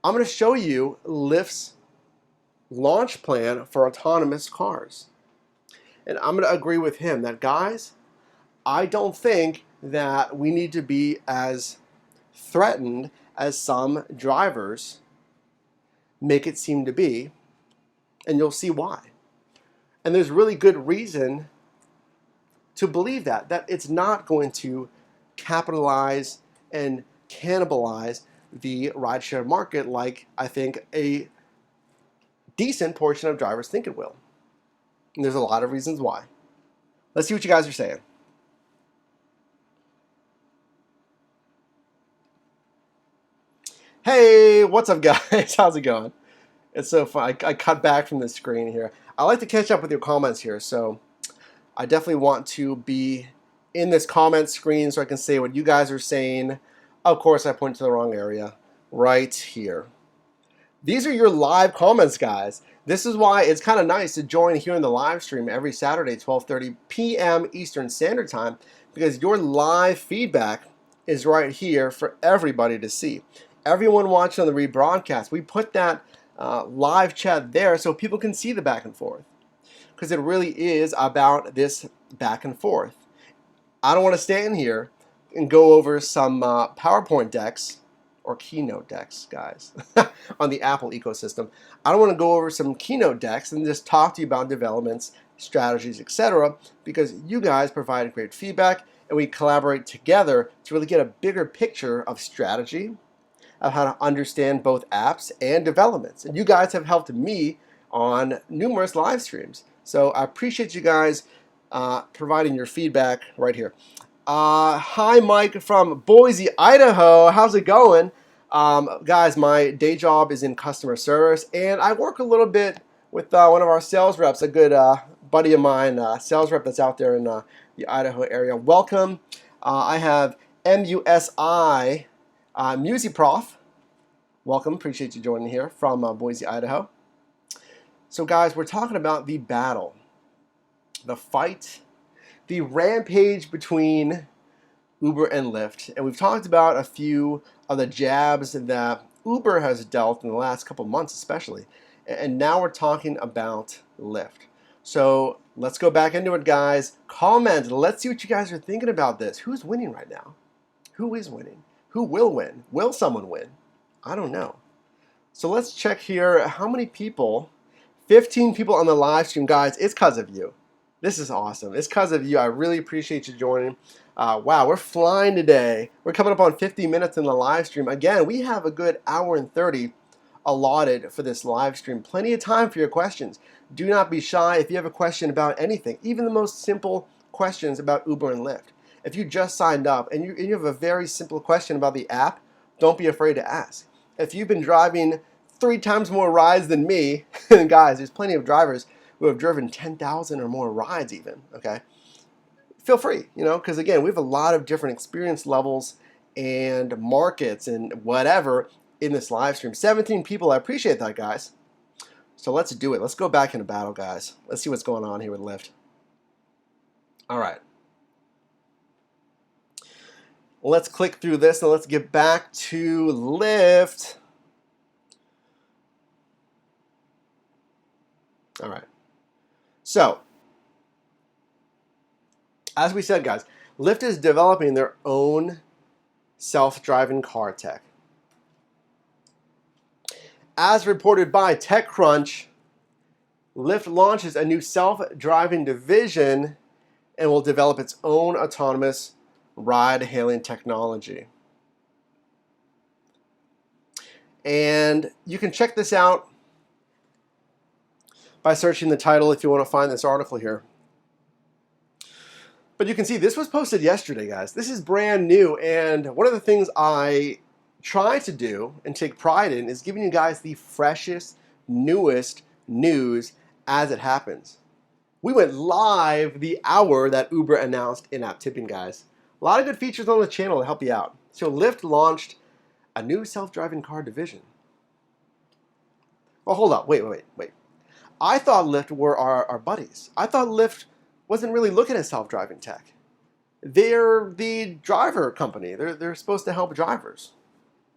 I'm going to show you Lyft's launch plan for autonomous cars. And I'm going to agree with him that, guys, I don't think that we need to be as threatened as some drivers make it seem to be, and you'll see why. And there's really good reason to believe that it's not going to capitalize and cannibalize the rideshare market like I think a decent portion of drivers think it will. And there's a lot of reasons why. Let's see what you guys are saying. Hey, what's up, guys? How's it going? It's so fun. I cut back from the screen here. I like to catch up with your comments here, so I definitely want to be in this comment screen so I can say what you guys are saying. Of course, I point to the wrong area right here. These are your live comments, guys. This is why it's kind of nice to join here in the live stream every Saturday, 12:30 p.m. Eastern Standard Time, because your live feedback is right here for everybody to see. Everyone watching on the rebroadcast, we put that live chat there so people can see the back and forth, because it really is about this back and forth. I don't want to stand here and go over some PowerPoint decks or Keynote decks, guys, on the Apple ecosystem. I don't want to go over some Keynote decks and just talk to you about developments, strategies, etc., because you guys provide great feedback and we collaborate together to really get a bigger picture of strategy, of how to understand both apps and developments. And you guys have helped me on numerous live streams. So I appreciate you guys providing your feedback right here. Hi, Mike from Boise, Idaho. How's it going? Guys, my day job is in customer service, and I work a little bit with one of our sales reps, a good buddy of mine, sales rep that's out there in the Idaho area. Welcome. I have MUSI MusiProf. Welcome. Appreciate you joining here from Boise, Idaho. So, guys, we're talking about the battle, the fight, the rampage between Uber and Lyft. And we've talked about a few of the jabs that Uber has dealt in the last couple months especially. And now we're talking about Lyft. So let's go back into it, guys. Comment. Let's see what you guys are thinking about this. Who's winning right now? Who is winning? Who will win? Will someone win? I don't know. So let's check here. How many people? 15 people on the live stream. Guys, it's because of you. This is awesome. It's because of you. I really appreciate you joining. Wow, we're flying today. We're coming up on 50 minutes in the live stream. Again, we have a good hour and 30 allotted for this live stream. Plenty of time for your questions. Do not be shy if you have a question about anything, even the most simple questions about Uber and Lyft. If you just signed up and you have a very simple question about the app, don't be afraid to ask. If you've been driving 3 times more rides than me, and guys, there's plenty of drivers who have driven 10,000 or more rides even, okay? Feel free, because again, we have a lot of different experience levels and markets and whatever in this live stream. 17 people, I appreciate that, guys. So let's do it. Let's go back into battle, guys. Let's see what's going on here with Lyft. All right. Let's click through this and let's get back to Lyft. All right. So, as we said, guys, Lyft is developing their own self-driving car tech. As reported by TechCrunch, Lyft launches a new self-driving division and will develop its own autonomous ride-hailing technology. And you can check this out by searching the title if you want to find this article here. But you can see this was posted yesterday, guys. This is brand new, and one of the things I try to do and take pride in is giving you guys the freshest, newest news as it happens. We went live the hour that Uber announced InApp Tipping, guys. A lot of good features on the channel to help you out. So Lyft launched a new self-driving car division. Well, hold up. Wait. I thought Lyft were our buddies. I thought Lyft wasn't really looking at self-driving tech. They're the driver company. They're supposed to help drivers.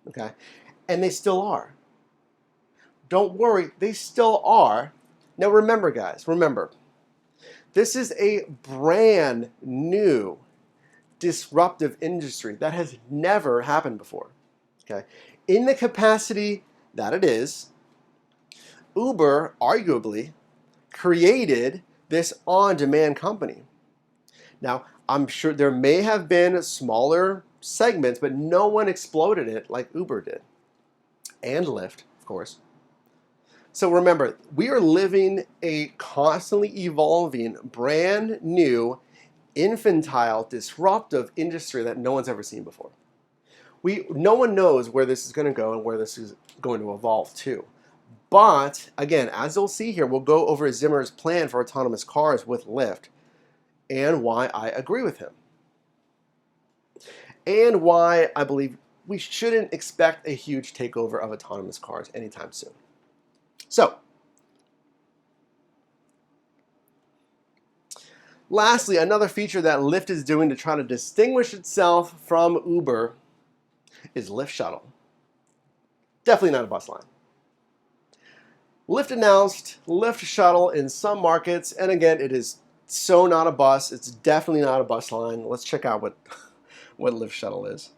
Okay? And they still are. Don't worry, they still are. Now remember, guys, this is a brand new disruptive industry that has never happened before. Okay? In the capacity that it is, Uber arguably created this on-demand company. Now, I'm sure there may have been smaller segments, but no one exploded it like Uber did. And Lyft, of course. So remember, we are living a constantly evolving, brand new, infantile, disruptive industry that no one's ever seen before. No one knows where this is going to go and where this is going to evolve to. But again, as you'll see here, we'll go over Zimmer's plan for autonomous cars with Lyft and why I agree with him. And why I believe we shouldn't expect a huge takeover of autonomous cars anytime soon. So, lastly, another feature that Lyft is doing to try to distinguish itself from Uber is Lyft Shuttle. Definitely not a bus line. Lyft announced Lyft Shuttle in some markets, and again, it is so not a bus. It's definitely not a bus line. Let's check out what Lyft Shuttle is.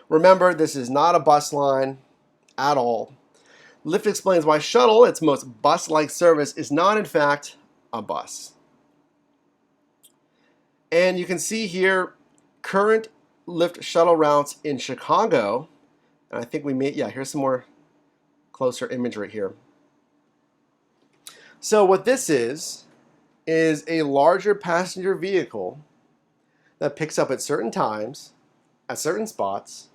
Remember, this is not a bus line at all. Lyft explains why Shuttle, its most bus-like service, is not in fact a bus. And you can see here current Lyft Shuttle routes in Chicago. And I think here's some more closer imagery here. So what this is a larger passenger vehicle that picks up at certain times, at certain spots,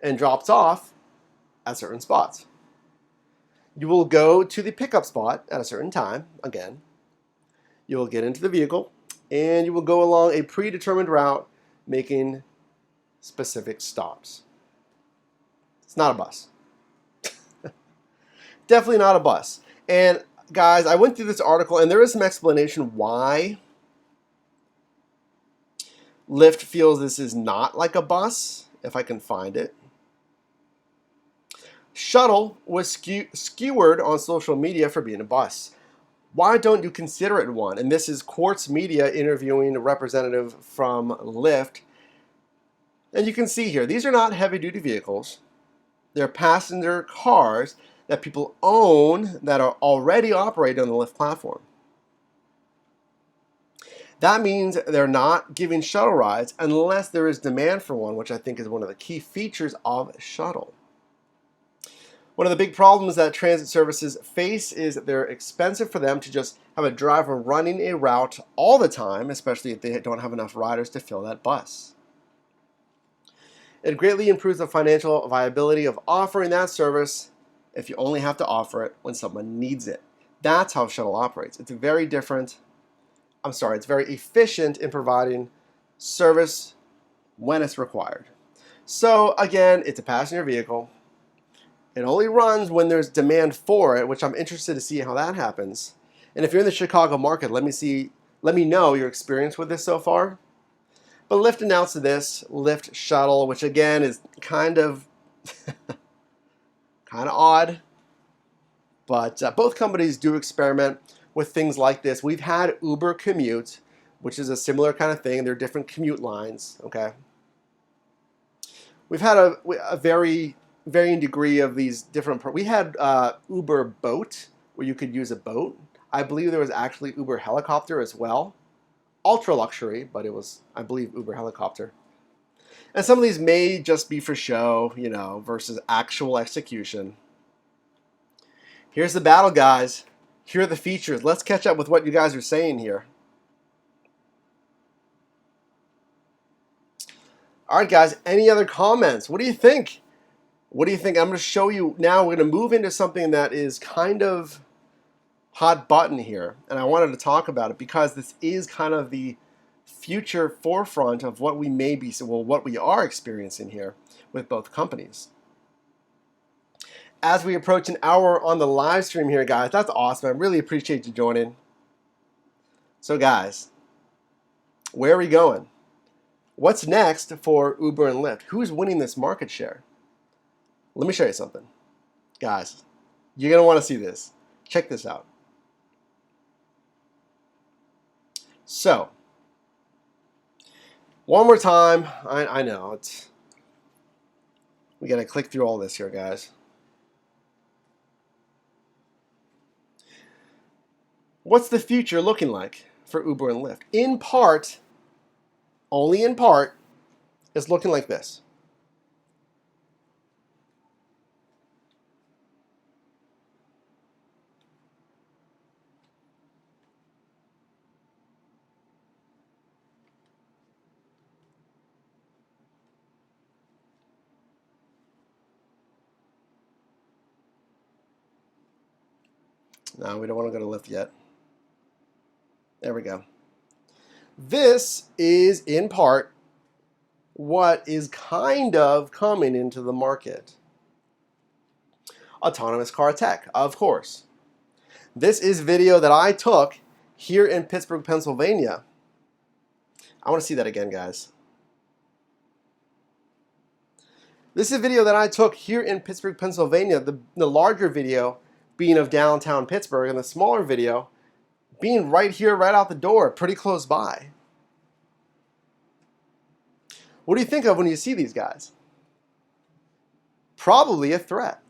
and drops off at certain spots. You will go to the pickup spot at a certain time, again. You will get into the vehicle, and you will go along a predetermined route, making specific stops. It's not a bus. Definitely not a bus. And guys, I went through this article, and there is some explanation why Lyft feels this is not like a bus, if I can find it. Shuttle was skewered on social media for being a bus. Why don't you consider it one? And this is Quartz Media interviewing a representative from Lyft. And you can see here, these are not heavy-duty vehicles. They're passenger cars that people own that are already operating on the Lyft platform. That means they're not giving shuttle rides unless there is demand for one, which I think is one of the key features of Shuttle. One of the big problems that transit services face is that they're expensive for them to just have a driver running a route all the time, especially if they don't have enough riders to fill that bus. It greatly improves the financial viability of offering that service if you only have to offer it when someone needs it. That's how Shuttle operates. It's very efficient in providing service when it's required. So again, it's a passenger vehicle. It only runs when there's demand for it, which I'm interested to see how that happens. And if you're in the Chicago market, let me know your experience with this so far. But Lyft announced this, Lyft Shuttle, which again is kind of odd. But both companies do experiment with things like this. We've had Uber Commute, which is a similar kind of thing. They're different commute lines, okay? We've had a varying degree of these different. We had Uber Boat, where you could use a boat. I believe there was actually Uber Helicopter as well. Ultra luxury, but it was, I believe, Uber Helicopter. And some of these may just be for show, versus actual execution. Here's the battle, guys. Here are the features. Let's catch up with what you guys are saying here. All right, guys, any other comments? What do you think? What do you think? I'm going to show you now. We're going to move into something that is kind of hot button here. And I wanted to talk about it because this is kind of the future forefront of what what we are experiencing here with both companies. As we approach an hour on the live stream here, guys, that's awesome. I really appreciate you joining. So, guys, where are we going? What's next for Uber and Lyft? Who's winning this market share? Let me show you something. Guys, you're going to want to see this. Check this out. So, one more time. I know, we got to click through all this here, guys. What's the future looking like for Uber and Lyft? In part, only in part, it's looking like this. No, we don't want to go to Lyft yet. There we go. This is in part what is kind of coming into the market. Autonomous car tech, of course. This is video that I took here in Pittsburgh, Pennsylvania. I want to see that again, guys. This is a video that I took here in Pittsburgh, Pennsylvania. The larger video being of downtown Pittsburgh, and the smaller video being right here, right out the door, pretty close by. What do you think of when you see these guys? Probably a threat.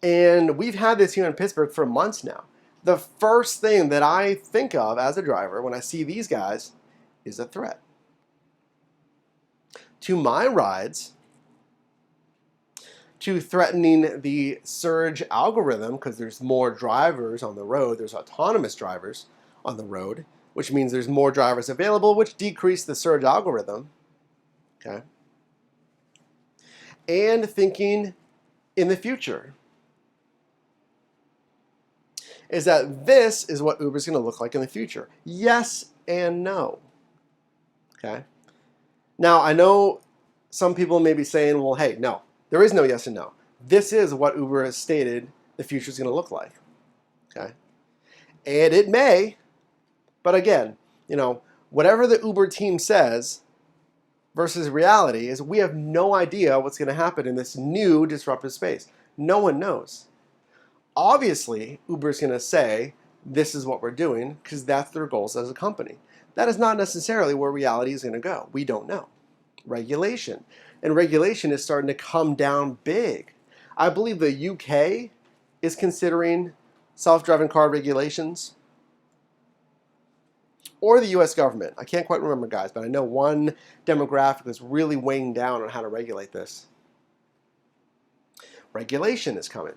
And we've had this here in Pittsburgh for months now. The first thing that I think of as a driver when I see these guys is a threat to my rides, to threatening the surge algorithm, because there's more drivers on the road, there's autonomous drivers on the road, which means there's more drivers available, which decrease the surge algorithm, okay? And thinking in the future is that this is what Uber's going to look like in the future. Yes and no, okay? Now, I know some people may be saying, well, hey, no, there is no yes and no. This is what Uber has stated the future is going to look like, okay? And it may, but again, whatever the Uber team says versus reality is we have no idea what's going to happen in this new disruptive space. No one knows. Obviously, Uber's going to say, this is what we're doing, because that's their goals as a company. That is not necessarily where reality is going to go. We don't know. Regulation. And regulation is starting to come down big. I believe the UK is considering self-driving car regulations, or the US government. I can't quite remember, guys, but I know one demographic is really weighing down on how to regulate this. Regulation is coming.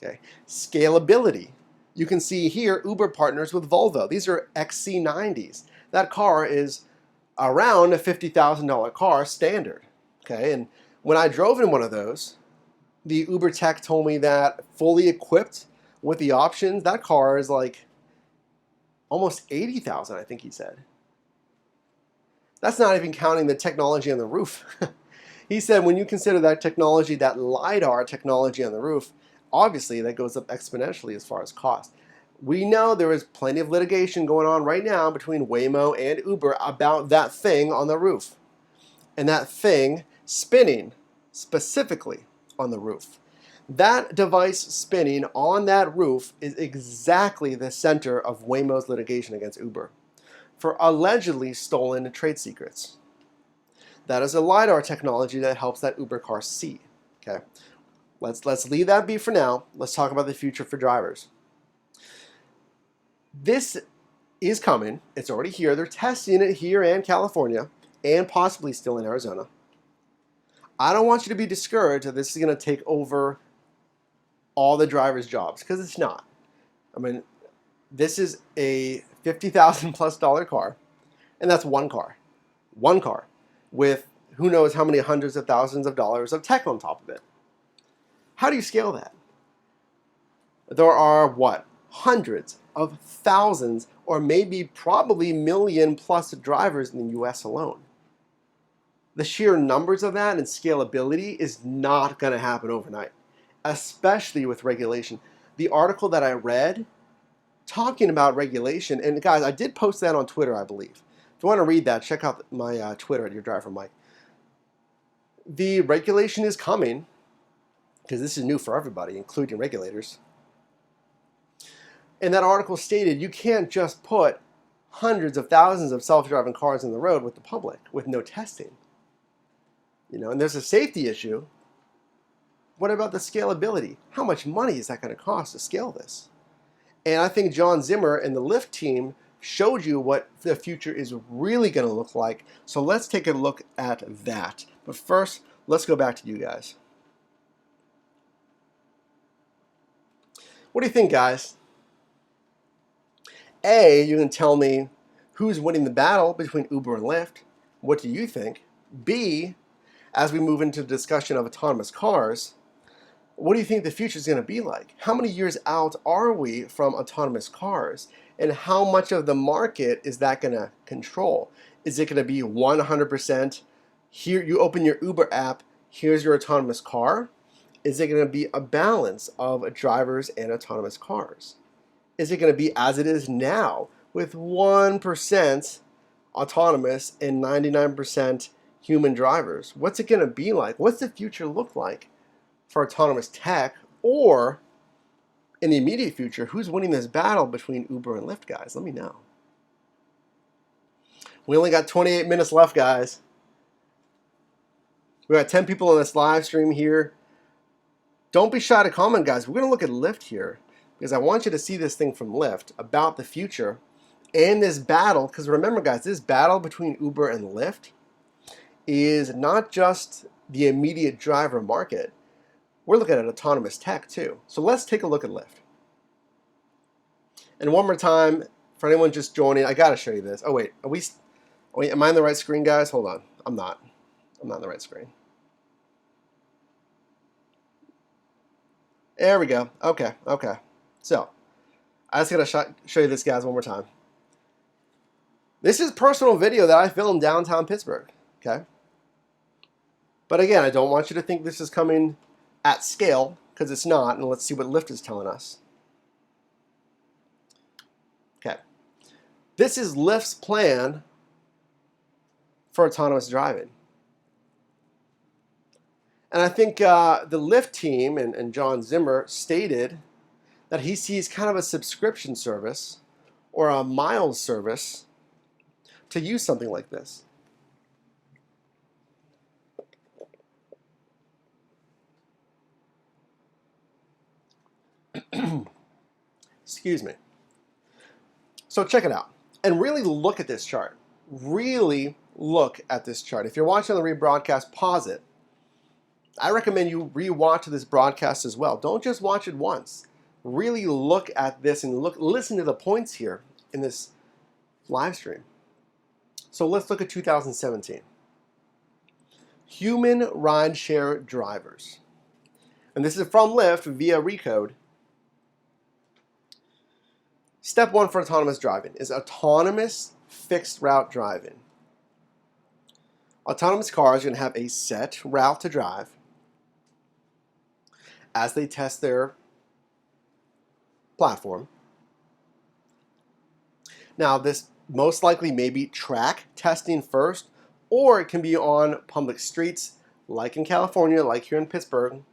Okay. Scalability. You can see here Uber partners with Volvo. These are XC90s. That car is around a $50,000 car standard. Okay, and when I drove in one of those, the Uber tech told me that fully equipped with the options, that car is like almost $80,000, I think he said. That's not even counting the technology on the roof. He said when you consider that technology, that LiDAR technology on the roof, obviously that goes up exponentially as far as cost. We know there is plenty of litigation going on right now between Waymo and Uber about that thing on the roof. And that thing spinning specifically on the roof. That device spinning on that roof is exactly the center of Waymo's litigation against Uber for allegedly stolen trade secrets. That is a LiDAR technology that helps that Uber car see. Okay, let's leave that be for now. Let's talk about the future for drivers. This is coming. It's already here. They're testing it here in California and possibly still in Arizona. I don't want you to be discouraged that this is going to take over all the drivers' jobs, because it's not. I mean, this is a $50,000 plus car, and that's one car with who knows how many hundreds of thousands of dollars of tech on top of it. How do you scale that? There are what? Hundreds of thousands, or maybe probably million plus drivers in the US alone. The sheer numbers of that and scalability is not going to happen overnight, especially with regulation. The article that I read talking about regulation, and guys, I did post that on Twitter, I believe. If you want to read that, check out my Twitter at Your Driver Mike. The regulation is coming, because this is new for everybody, including regulators. And that article stated you can't just put hundreds of thousands of self-driving cars on the road with the public with no testing. And there's a safety issue. What about the scalability? How much money is that going to cost to scale this? And I think John Zimmer and the Lyft team showed you what the future is really going to look like. So let's take a look at that. But first, let's go back to you guys. What do you think, guys? A, you can tell me who's winning the battle between Uber and Lyft. What do you think? B, as we move into the discussion of autonomous cars, what do you think the future is going to be like? How many years out are we from autonomous cars? And how much of the market is that going to control? Is it going to be 100%? Here, you open your Uber app, here's your autonomous car. Is it going to be a balance of drivers and autonomous cars? Is it going to be as it is now with 1% autonomous and 99% human drivers? What's it going to be like? What's the future look like for autonomous tech? Or in the immediate future, who's winning this battle between Uber and Lyft, guys? Let me know. We only got 28 minutes left, guys. We got 10 people on this live stream here. Don't be shy to comment, guys. We're going to look at Lyft here because I want you to see this thing from Lyft about the future and this battle. Because remember, guys, this battle between Uber and Lyft is not just the immediate driver market. We're looking at autonomous tech too. So let's take a look at Lyft. And one more time, for anyone just joining, I got to show you this. Oh, wait. Am I on the right screen, guys? Hold on. I'm not. I'm not on the right screen. There we go. Okay. So, I just got to show you this, guys, one more time. This is personal video that I filmed downtown Pittsburgh, okay? But again, I don't want you to think this is coming at scale, because it's not, and let's see what Lyft is telling us. Okay. This is Lyft's plan for autonomous driving. And I think the Lyft team and John Zimmer stated that he sees kind of a subscription service or a miles service to use something like this. Excuse me. So check it out and really look at this chart. Really look at this chart. If you're watching the rebroadcast, pause it. I recommend you re-watch this broadcast as well. Don't just watch it once. Really look at this and listen to the points here in this live stream. So let's look at 2017. Human rideshare drivers. And this is from Lyft via Recode. Step 1 for autonomous driving is autonomous fixed route driving. Autonomous cars are going to have a set route to drive as they test their platform. Now, this most likely may be track testing first, or it can be on public streets, like in California, like here in Pittsburgh.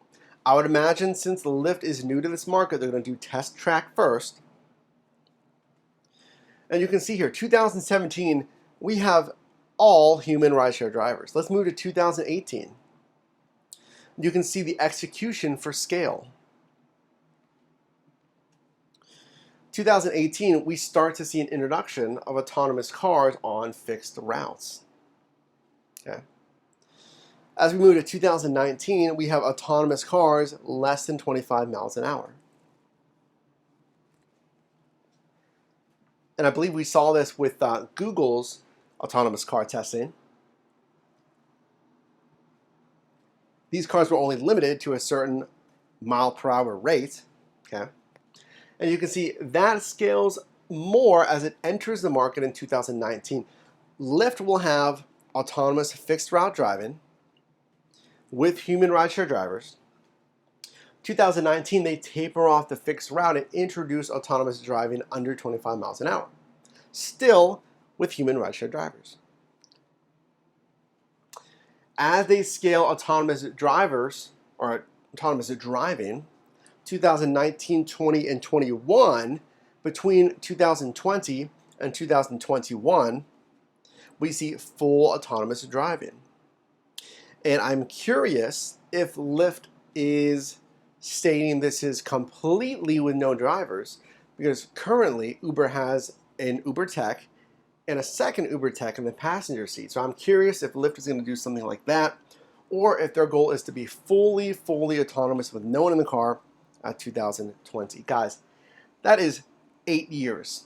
I would imagine since Lyft is new to this market, they're going to do test track first. And you can see here, 2017, we have all human rideshare drivers. Let's move to 2018. You can see the execution for scale. 2018, we start to see an introduction of autonomous cars on fixed routes. Okay. As we move to 2019, we have autonomous cars less than 25 miles an hour. And I believe we saw this with Google's autonomous car testing. These cars were only limited to a certain mile per hour rate, okay? And you can see that scales more as it enters the market in 2019. Lyft will have autonomous fixed route driving with human rideshare drivers. 2019, they taper off the fixed route and introduce autonomous driving under 25 miles an hour, still with human rideshare drivers. As they scale autonomous drivers or autonomous driving, 2019, 20, and 21, between 2020 and 2021, we see full autonomous driving. And I'm curious if Lyft is stating this is completely with no drivers, because currently Uber has an Uber tech and a second Uber tech in the passenger seat. So I'm curious if Lyft is going to do something like that, or if their goal is to be fully autonomous with no one in the car at 2020. Guys, that is 8 years.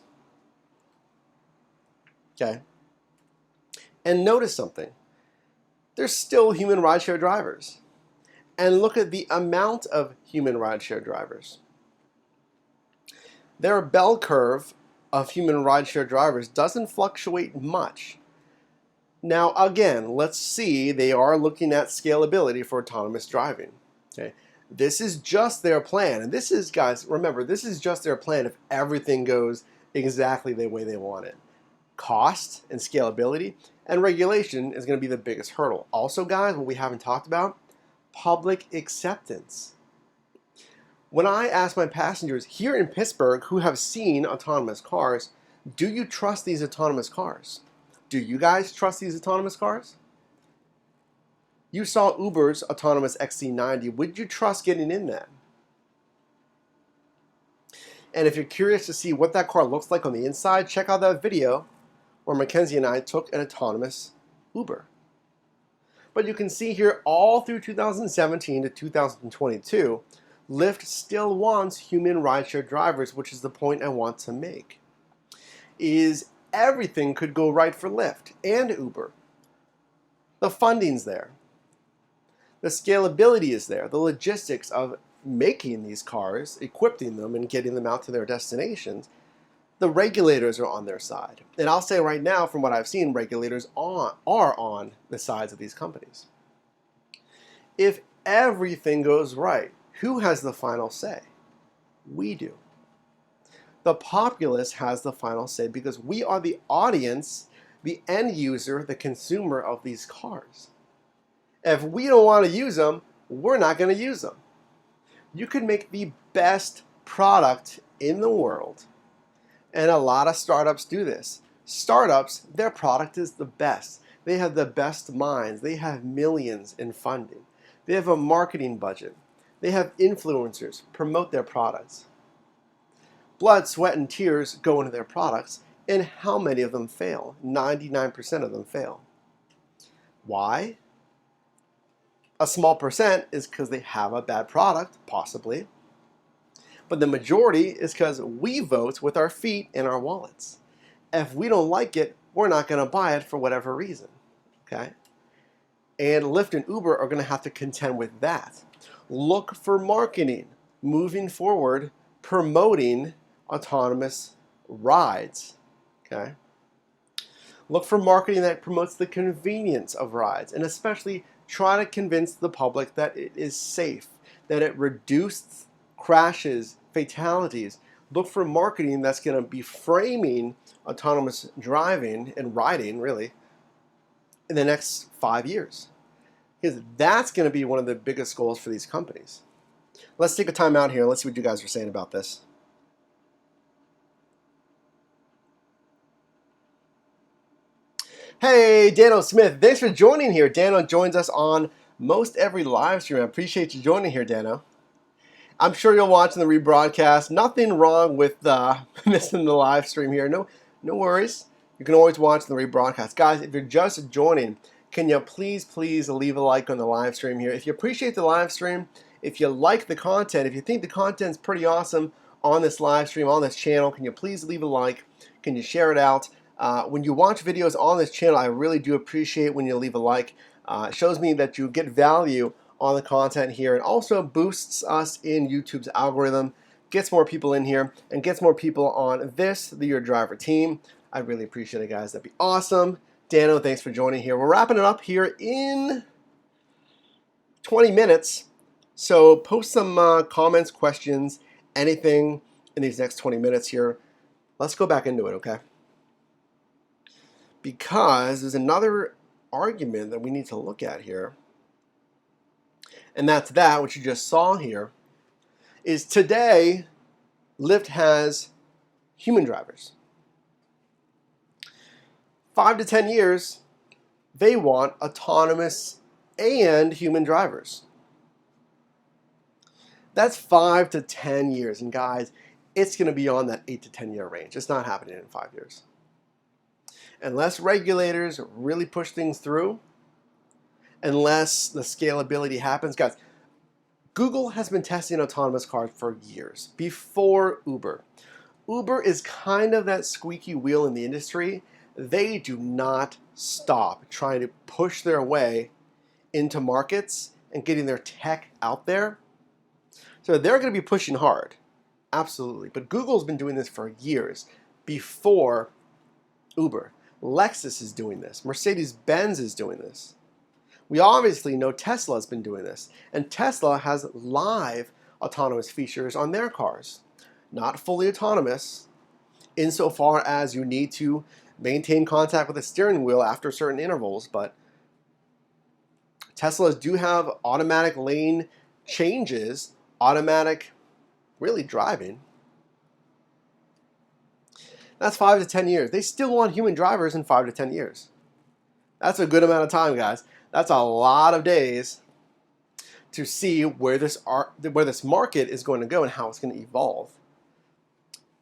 Okay? And notice something. There's still human rideshare drivers. and look at the amount of human rideshare drivers. Their bell curve of human rideshare drivers doesn't fluctuate much. Now again, let's see, they are looking at scalability for autonomous driving. Okay, this is just their plan, and this is, guys, remember, this is just their plan if everything goes exactly the way they want it. Cost and scalability and regulation is going to be the biggest hurdle. Also, guys, what we haven't talked about, public acceptance. When I ask my passengers here in Pittsburgh who have seen autonomous cars, do you trust these autonomous cars? Do you guys trust these autonomous cars? You saw Uber's autonomous XC90. Would you trust getting in that? And if you're curious to see what that car looks like on the inside, check out that video where Mackenzie and I took an autonomous Uber. But you can see here all through 2017 to 2022, Lyft still wants human rideshare drivers, which is the point I want to make. Is everything could go right for Lyft and Uber. The funding's there. The scalability is there. The logistics of making these cars, equipping them, and getting them out to their destinations, the regulators are on their side. And I'll say right now, from what I've seen, regulators are on the sides of these companies. If everything goes right, who has the final say? We do. The populace has the final say because we are the audience, the end user, the consumer of these cars. If we don't want to use them, we're not going to use them. You could make the best product in the world, and a lot of startups do this. Startups, their product is the best. They have the best minds. They have millions in funding. They have a marketing budget. They have influencers promote their products. Blood, sweat, and tears go into their products, and how many of them fail? 99% of them fail. Why? A small percent is because they have a bad product, possibly. But the majority is because we vote with our feet and our wallets. If we don't like it, we're not going to buy it for whatever reason. Okay? And Lyft and Uber are going to have to contend with that. Look for marketing moving forward, promoting autonomous rides. Okay? Look for marketing that promotes the convenience of rides, and especially try to convince the public that it is safe, that it reduces crashes, fatalities. Look for marketing that's going to be framing autonomous driving and riding, really, in the next 5 years. Because that's going to be one of the biggest goals for these companies. Let's take a time out here and let's see what you guys are saying about this. Hey, Dano Smith, thanks for joining here. Dano joins us on most every live stream. I appreciate you joining here, Dano. I'm sure you're watching the rebroadcast. Nothing wrong with missing the live stream here. No worries. You can always watch the rebroadcast. Guys, if you're just joining, can you please leave a like on the live stream here? If you appreciate the live stream, if you like the content, if you think the content's pretty awesome on this live stream, on this channel, can you please leave a like? Can you share it out? When you watch videos on this channel, I really do appreciate when you leave a like. It shows me that you get value on the content here, and also boosts us in YouTube's algorithm, gets more people in here, and gets more people on the Your Driver team. I really appreciate it, guys. That'd be awesome. Dano, thanks for joining here. We're wrapping it up here in 20 minutes. So post some comments, questions, anything in these next 20 minutes here. Let's go back into it, okay? Because there's another argument that we need to look at here, and that's that, which you just saw here, is today Lyft has human drivers. 5 to 10 years, they want autonomous and human drivers. That's 5 to 10 years, and guys, it's going to be on that 8 to 10 year range. It's not happening in 5 years. Unless regulators really push things through, unless the scalability happens. Guys, Google has been testing autonomous cars for years, before Uber. Uber is kind of that squeaky wheel in the industry. They do not stop trying to push their way into markets and getting their tech out there. So they're going to be pushing hard, absolutely. But Google's been doing this for years before Uber. Lexus is doing this. Mercedes-Benz is doing this. We obviously know Tesla's been doing this. And Tesla has live autonomous features on their cars. Not fully autonomous, insofar as you need to maintain contact with the steering wheel after certain intervals, but Teslas do have automatic lane changes, automatic really driving. That's 5 to 10 years. They still want human drivers in 5 to 10 years. That's a good amount of time, guys. That's a lot of days to see where this market is going to go and how it's going to evolve.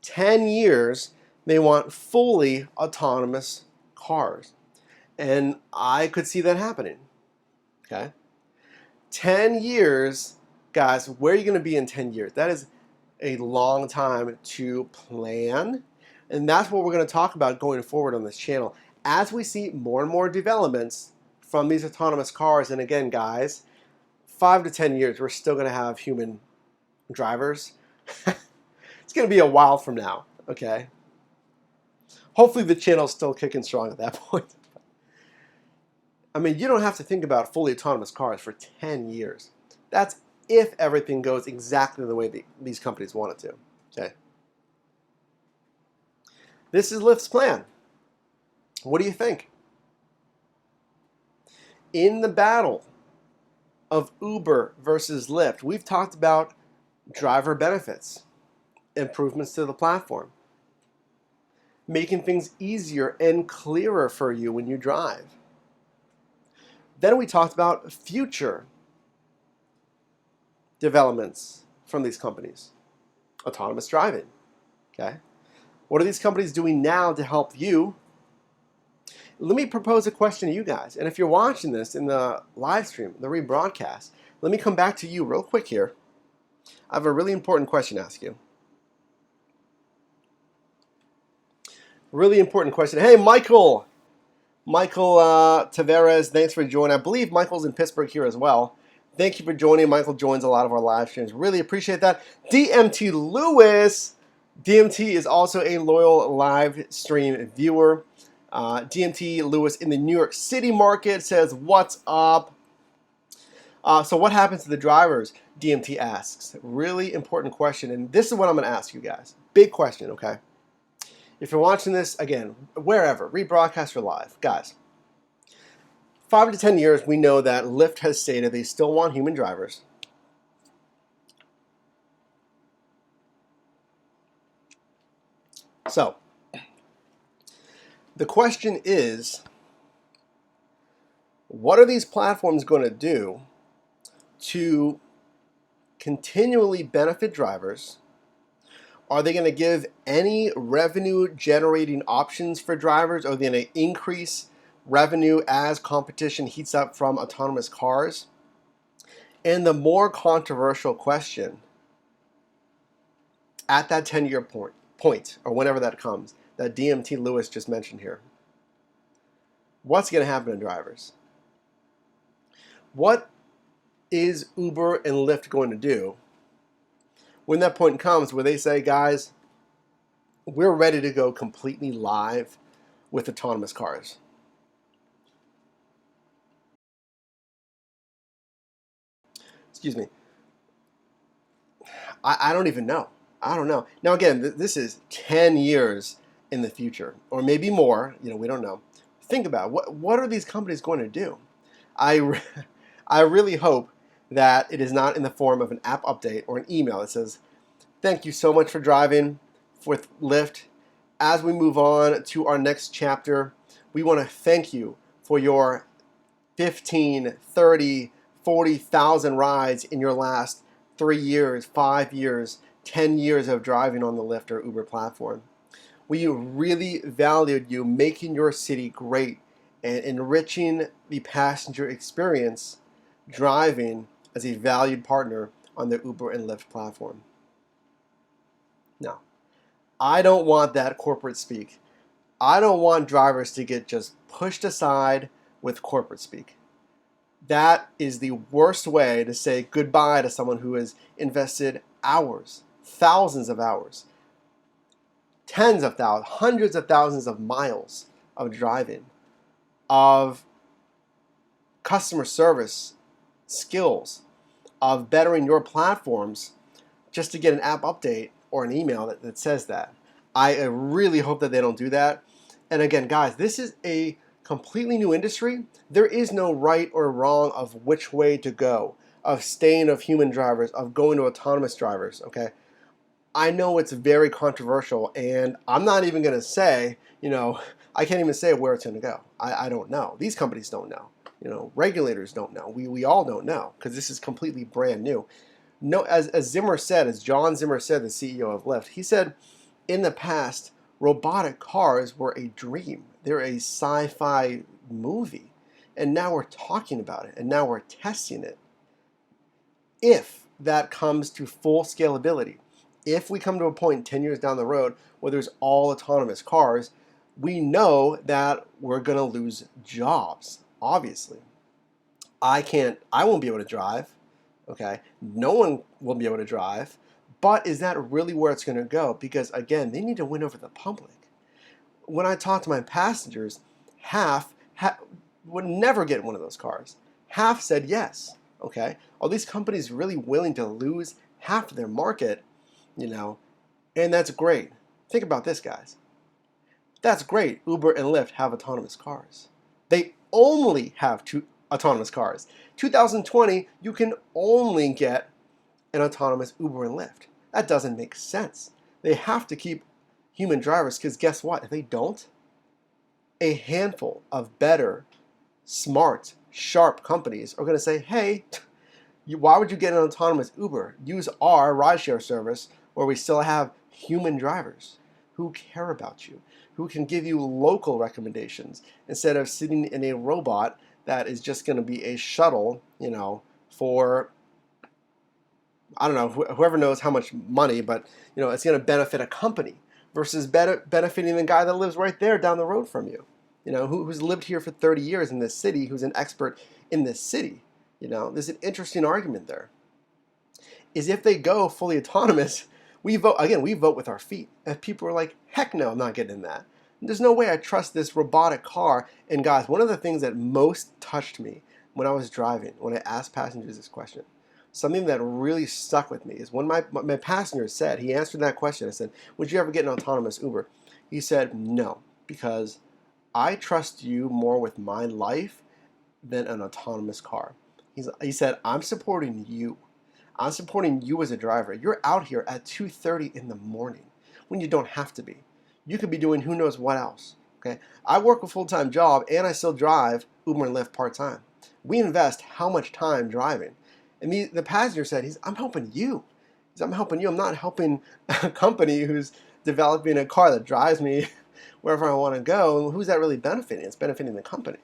10 years, they want fully autonomous cars. And I could see that happening. Okay? 10 years, guys, where are you going to be in 10 years? That is a long time to plan. And that's what we're going to talk about going forward on this channel. As we see more and more developments from these autonomous cars, and again, guys, 5 to 10 years, we're still going to have human drivers. It's going to be a while from now, okay? Hopefully the channel's still kicking strong at that point. I mean, you don't have to think about fully autonomous cars for 10 years. That's if everything goes exactly the way these companies want it to, okay? This is Lyft's plan. What do you think? In the battle of Uber versus Lyft, we've talked about driver benefits, improvements to the platform, making things easier and clearer for you when you drive. Then we talked about future developments from these companies, autonomous driving, okay? What are these companies doing now to help you? Let me propose a question to you guys. And if you're watching this in the live stream, the rebroadcast, let me come back to you real quick here. I have a really important question to ask you. Really important question. Hey, Michael Tavares, thanks for joining. I believe Michael's in Pittsburgh here as well. Thank you for joining. Michael joins a lot of our live streams. Really appreciate that. DMT Lewis. DMT is also a loyal live stream viewer. DMT Lewis in the New York City market says, what's up? So what happens to the drivers? DMT asks. Really important question. And this is what I'm going to ask you guys. Big question, okay? If you're watching this, again, wherever, rebroadcast or live, guys, 5 to 10 years, we know that Lyft has stated they still want human drivers. So, the question is, what are these platforms going to do to continually benefit drivers? Are they going to give any revenue generating options for drivers? Are they going to increase revenue as competition heats up from autonomous cars? And the more controversial question at that 10-year point, or whenever that comes, that DMT Lewis just mentioned here, what's going to happen to drivers? What is Uber and Lyft going to do when that point comes where they say, guys, we're ready to go completely live with autonomous cars? Excuse me. I don't even know. I don't know. Now, again, this is 10 years in the future, or maybe more. You know, we don't know. Think about it. What are these companies going to do? I really hope that it is not in the form of an app update or an email that says, thank you so much for driving with Lyft. As we move on to our next chapter, we want to thank you for your 15, 30, 40,000 rides in your last 3 years, 5 years, 10 years of driving on the Lyft or Uber platform. We really valued you making your city great and enriching the passenger experience driving as a valued partner on the Uber and Lyft platform. Now, I don't want that corporate speak. I don't want drivers to get just pushed aside with corporate speak. That is the worst way to say goodbye to someone who has invested hours, thousands of hours, tens of thousands, hundreds of thousands of miles of driving, of customer service skills, of bettering your platforms just to get an app update or an email that says that. I really hope that they don't do that. And again, guys, this is a completely new industry. There is no right or wrong of which way to go, of staying of human drivers, of going to autonomous drivers, okay? I know it's very controversial, and I'm not even going to say, I can't even say where it's going to go. I don't know. These companies don't know. Regulators don't know. We all don't know because this is completely brand new. No, as Zimmer said, as John Zimmer said, the CEO of Lyft, he said, in the past, robotic cars were a dream. They're a sci-fi movie, and now we're talking about it, and now we're testing it. If that comes to full scalability, if we come to a point 10 years down the road where there's all autonomous cars, we know that we're going to lose jobs, obviously. I won't be able to drive, okay? No one will be able to drive, but is that really where it's going to go? Because again, they need to win over the public. When I talk to my passengers, half would never get in one of those cars. Half said yes, okay? Are these companies really willing to lose half of their market? And that's great. Think about this, guys. That's great. Uber and Lyft have autonomous cars. They only have two autonomous cars. 2020, you can only get an autonomous Uber and Lyft. That doesn't make sense. They have to keep human drivers because guess what? If they don't, a handful of better, smart, sharp companies are going to say, hey, why would you get an autonomous Uber? Use our rideshare service where we still have human drivers who care about you, who can give you local recommendations instead of sitting in a robot that is just going to be a shuttle, for, I don't know, whoever knows how much money, but, it's going to benefit a company versus benefiting the guy that lives right there down the road from you, who's lived here for 30 years in this city, who's an expert in this city. There's an interesting argument there. Is if they go fully autonomous, we vote with our feet. If people are like, heck no, I'm not getting in that. There's no way I trust this robotic car. And guys, one of the things that most touched me when I was driving, when I asked passengers this question, something that really stuck with me is when my passenger said, he answered that question. I said, would you ever get an autonomous Uber? He said, no, because I trust you more with my life than an autonomous car. He said, I'm supporting you. I'm supporting you as a driver. You're out here at 2:30 in the morning when you don't have to be. You could be doing who knows what else. Okay, I work a full-time job and I still drive Uber and Lyft part-time. We invest how much time driving. And the passenger said, I'm helping you. I'm helping you. I'm not helping a company who's developing a car that drives me wherever I want to go. Who's that really benefiting? It's benefiting the company,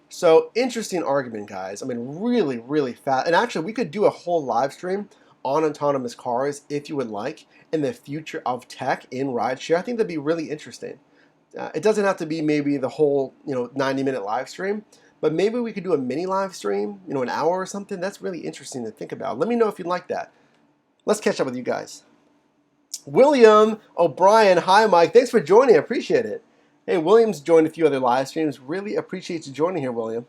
So interesting argument, guys. I mean, really, really fast. And actually, we could do a whole live stream on autonomous cars if you would like, in the future of tech in rideshare. I think that'd be really interesting. It doesn't have to be maybe the whole 90-minute live stream, but maybe we could do a mini live stream, an hour or something. That's really interesting to think about. Let me know if you'd like that. Let's catch up with you guys. William O'Brien, hi Mike. Thanks for joining. I appreciate it. Hey, William's joined a few other live streams. Really appreciate you joining here, William.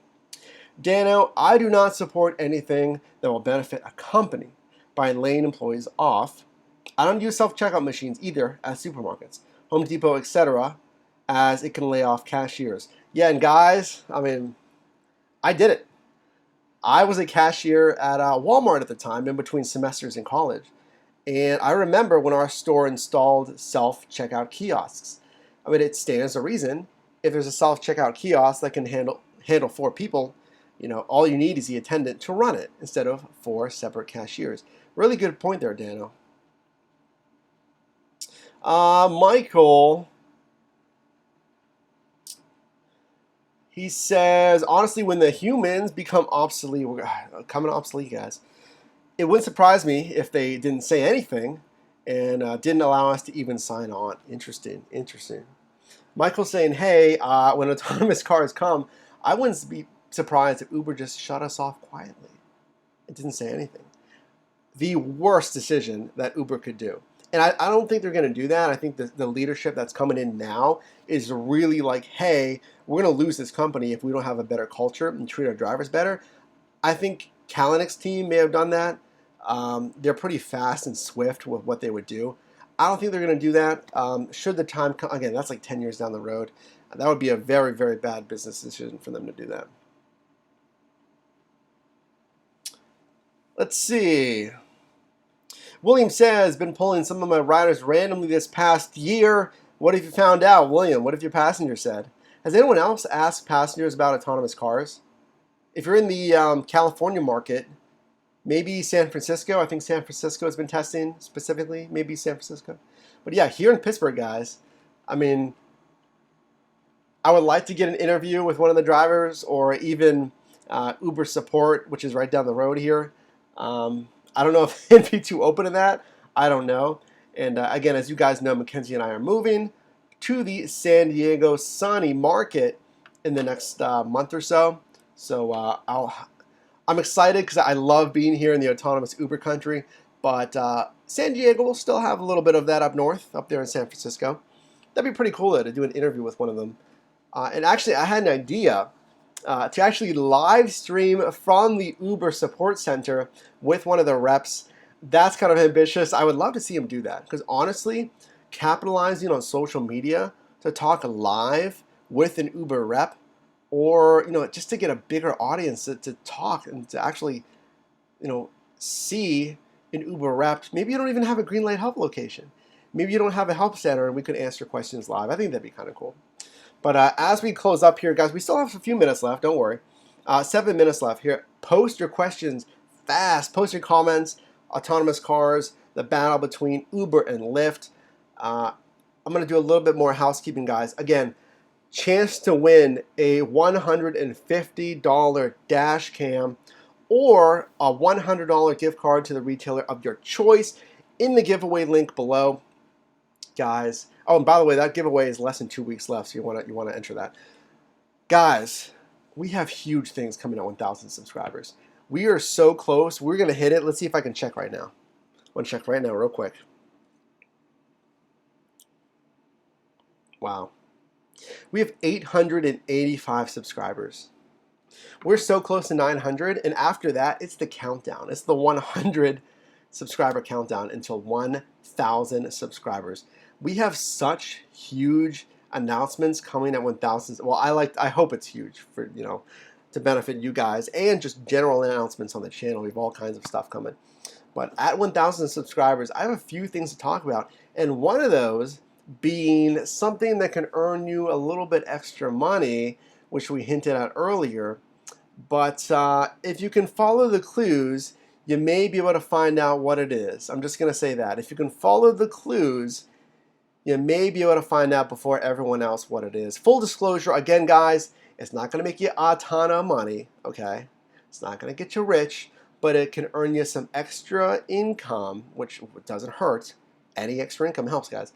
Dano, I do not support anything that will benefit a company by laying employees off. I don't use self-checkout machines either at supermarkets, Home Depot, etc., as it can lay off cashiers. Yeah, and guys, I mean, I did it. I was a cashier at Walmart at the time, in between semesters in college. And I remember when our store installed self-checkout kiosks. I mean, it stands to reason. If there's a self-checkout kiosk that can handle 4 people, all you need is the attendant to run it instead of 4 separate cashiers. Really good point there, Dano. Michael, he says, honestly, when the humans become obsolete, we're coming obsolete, guys. It wouldn't surprise me if they didn't say anything and didn't allow us to even sign on. Interesting. Michael's saying, hey, when autonomous cars come, I wouldn't be surprised if Uber just shut us off quietly. It didn't say anything. The worst decision that Uber could do. And I don't think they're going to do that. I think the leadership that's coming in now is really like, hey, we're going to lose this company if we don't have a better culture and treat our drivers better. I think Kalanick's team may have done that. They're pretty fast and swift with what they would do. I don't think they're going to do that. Should the time come, again, that's like 10 years down the road. That would be a very, very bad business decision for them to do that. Let's see. William says, been pulling some of my riders randomly this past year. What have you found out, William? What have your passengers said? Has anyone else asked passengers about autonomous cars? If you're in the California market, maybe San Francisco. I think San Francisco has been testing specifically. Maybe San Francisco. But yeah, here in Pittsburgh, guys, I mean, I would like to get an interview with one of the drivers or even Uber support, which is right down the road here. I don't know if they'd be too open to that. I don't know. And again, as you guys know, Mackenzie and I are moving to the San Diego sunny market in the next month or so. So I'm excited because I love being here in the autonomous Uber country. But San Diego will still have a little bit of that up north, up there in San Francisco. That'd be pretty cool though, to do an interview with one of them. And actually, I had an idea to actually live stream from the Uber support center with one of the reps. That's kind of ambitious. I would love to see him do that because honestly, capitalizing on social media to talk live with an Uber rep, or just to get a bigger audience to talk and to actually see an Uber rep. Maybe you don't even have a green light help location. Maybe you don't have a help center and we could answer questions live. I think that'd be kind of cool. But as we close up here, guys, we still have a few minutes left. Don't worry. 7 minutes left here. Post your questions fast. Post your comments. Autonomous cars, the battle between Uber and Lyft. I'm going to do a little bit more housekeeping, guys. Again, chance to win a $150 dash cam or a $100 gift card to the retailer of your choice in the giveaway link below, guys. Oh, and by the way, that giveaway is less than 2 weeks left, so you want to enter that. Guys, we have huge things coming out 1,000 subscribers. We are so close. We're going to hit it. Let's see if I can check right now. I want to check right now real quick. Wow. We have 885 subscribers. We're so close to 900, and after that, it's the countdown. It's the 100 subscriber countdown until 1,000 subscribers. We have such huge announcements coming at 1,000. Well, I hope it's huge for, to benefit you guys and just general announcements on the channel. We have all kinds of stuff coming. But at 1,000 subscribers, I have a few things to talk about. And one of those being something that can earn you a little bit extra money, which we hinted at earlier. But if you can follow the clues, you may be able to find out what it is. I'm just going to say that. If you can follow the clues, you may be able to find out before everyone else what it is. Full disclosure, again, guys, it's not going to make you a ton of money, okay? It's not going to get you rich, but it can earn you some extra income, which doesn't hurt. Any extra income helps, guys.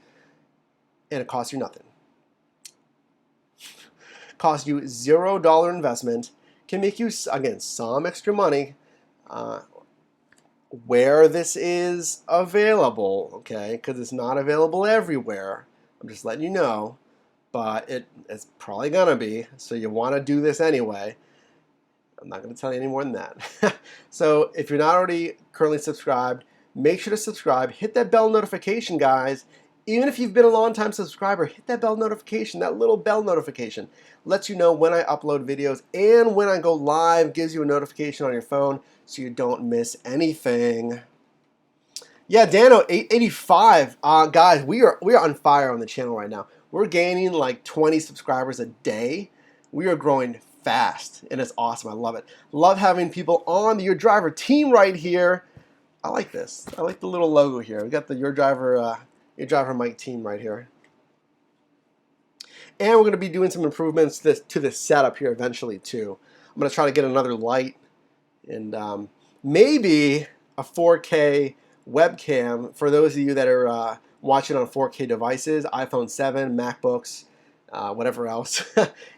And it costs you nothing. Costs you $0 investment. Can make you, again, some extra money. Where this is available, okay, because it's not available everywhere. I'm just letting you know, but it's probably gonna be, so you want to do this anyway. I'm not going to tell you any more than that. So if you're not already currently subscribed, make sure to subscribe. Hit that bell notification, guys. Even if you've been a long-time subscriber, hit that bell notification. That little bell notification lets you know when I upload videos and when I go live, gives you a notification on your phone so you don't miss anything. Yeah, Dano, 885. Guys, we are on fire on the channel right now. We're gaining like 20 subscribers a day. We are growing fast, and it's awesome. I love it. Love having people on the Your Driver team right here. I like this. I like the little logo here. We got the Your Driver Mike team right here. And we're going to be doing some improvements to this setup here eventually too. I'm going to try to get another light and maybe a 4K webcam for those of you that are watching on 4K devices, iPhone 7, MacBooks, whatever else.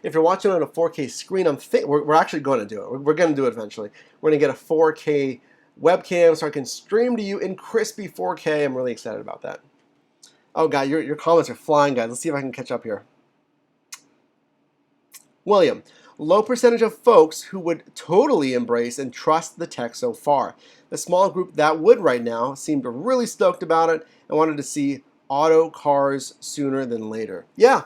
If you're watching on a 4K screen, we're actually going to do it. We're going to do it eventually. We're going to get a 4K webcam so I can stream to you in crispy 4K. I'm really excited about that. Oh, God, your comments are flying, guys. Let's see if I can catch up here. William, low percentage of folks who would totally embrace and trust the tech so far. The small group that would right now seemed really stoked about it and wanted to see auto cars sooner than later. Yeah,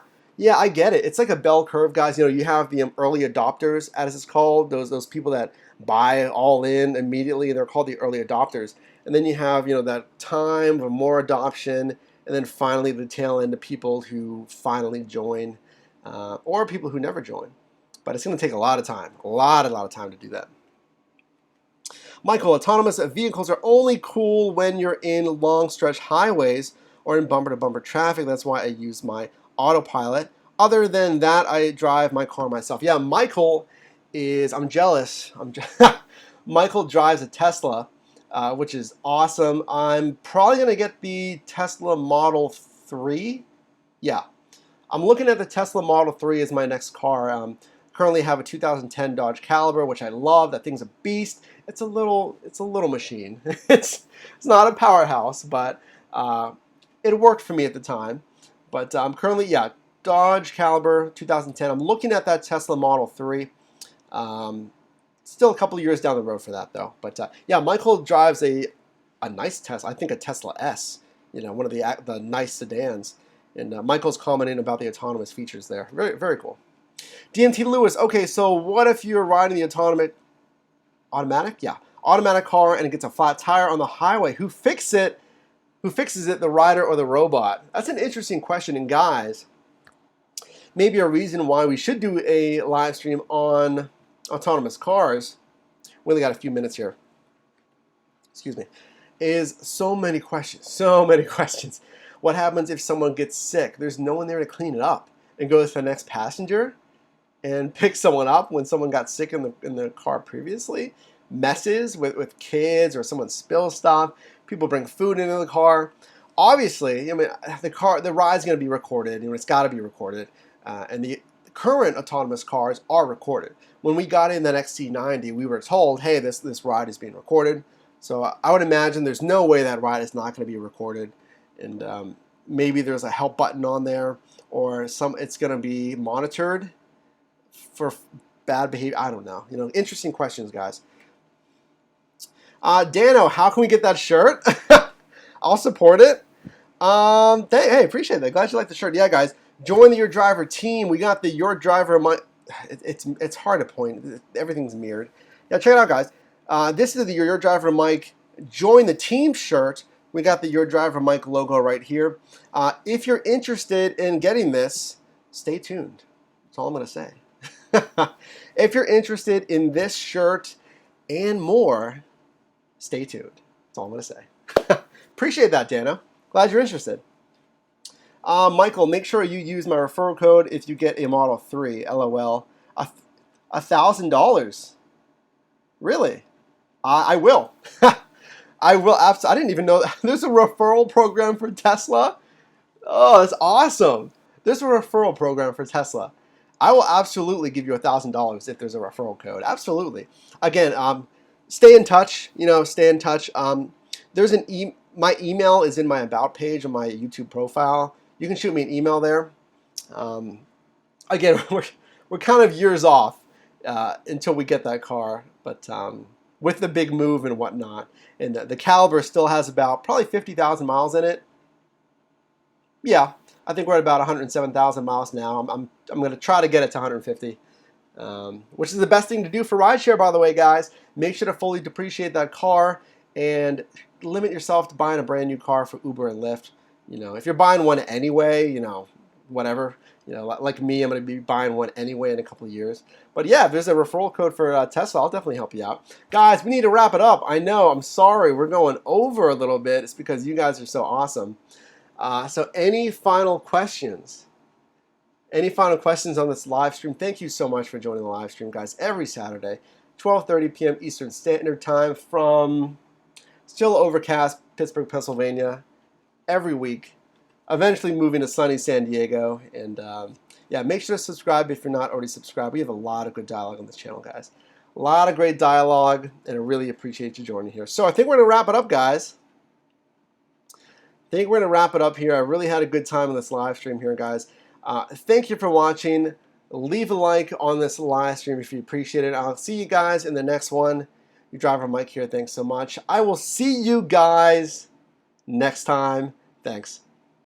I get it. It's like a bell curve, guys. You have the early adopters, as it's called, those people that buy all in immediately. They're called the early adopters. And then you have, that time of more adoption, and then finally the tail end of people who finally join. Or people who never join. But it's going to take a lot of time, a lot of time to do that. Michael, autonomous vehicles are only cool when you're in long stretch highways or in bumper-to-bumper traffic. That's why I use my autopilot. Other than that, I drive my car myself. Yeah, Michael I'm jealous. Michael drives a Tesla, which is awesome. I'm probably going to get the Tesla Model 3. Yeah. I'm looking at the Tesla Model 3 as my next car. Currently have a 2010 Dodge Caliber, which I love. That thing's a beast. It's a little machine. it's not a powerhouse, but it worked for me at the time. But I'm currently, Dodge Caliber 2010. I'm looking at that Tesla Model 3. Still a couple of years down the road for that, though. But Michael drives a nice Tesla. I think a Tesla S. One of the nice sedans. And Michael's commenting about the autonomous features there. Very, very cool. DMT Lewis, okay, so what if you're riding the automatic car and it gets a flat tire on the highway? Who fixes it, the rider or the robot? That's an interesting question. And guys, maybe a reason why we should do a live stream on autonomous cars, we only got a few minutes here, excuse me, is so many questions. What happens if someone gets sick? There's no one there to clean it up and go to the next passenger and pick someone up when someone got sick in the car previously. Messes with kids, or someone spills stuff. People bring food into the car. Obviously, the ride's going to be recorded. It's got to be recorded. And the current autonomous cars are recorded. When we got in that XC90, we were told, hey, this ride is being recorded. So I would imagine there's no way that ride is not going to be recorded. And maybe there's a help button on there, or it's going to be monitored for bad behavior. I don't know. Interesting questions, guys. Dano, how can we get that shirt? I'll support it. Hey, appreciate that. Glad you like the shirt. Yeah, guys, join the Your Driver team. We got the Your Driver. It's hard to point. Everything's mirrored. Yeah, check it out, guys. This is the Your Driver Mike Join the Team shirt. We got the Your Driver Mike logo right here. If you're interested in getting this, stay tuned. That's all I'm going to say. If you're interested in this shirt and more, stay tuned. That's all I'm going to say. Appreciate that, Dana. Glad you're interested. Michael, make sure you use my referral code if you get a Model 3. LOL. $1,000. Really? I will. I will absolutely. I didn't even know that. There's a referral program for Tesla. Oh, that's awesome. There's a referral program for Tesla. I will absolutely give you $1,000 if there's a referral code. Absolutely. Again, stay in touch. Stay in touch. There's my email is in my About page on my YouTube profile. You can shoot me an email there. Again, we're kind of years off until we get that car, but with the big move and whatnot. And the Caliber still has about probably 50,000 miles in it. Yeah, I think we're at about 107,000 miles now. I'm going to try to get it to 150, which is the best thing to do for rideshare, by the way, guys. Make sure to fully depreciate that car and limit yourself to buying a brand new car for Uber and Lyft. If you're buying one anyway, whatever. Like me, I'm going to be buying one anyway in a couple of years. But yeah, if there's a referral code for Tesla, I'll definitely help you out. Guys, we need to wrap it up. I know, I'm sorry, we're going over a little bit. It's because you guys are so awesome. So any final questions? Any final questions on this live stream? Thank you so much for joining the live stream, guys. Every Saturday, 12:30 p.m. Eastern Standard Time from still overcast Pittsburgh, Pennsylvania, every week. Eventually moving to sunny San Diego, and yeah, make sure to subscribe if you're not already subscribed. We have a lot of good dialogue on this channel, guys. A lot of great dialogue, and I really appreciate you joining here. So I think we're going to wrap it up, guys. I think we're going to wrap it up here. I really had a good time on this live stream here, guys. Thank you for watching. Leave a like on this live stream if you appreciate it. I'll see you guys in the next one. Your driver Mike here. Thanks so much. I will see you guys next time. Thanks.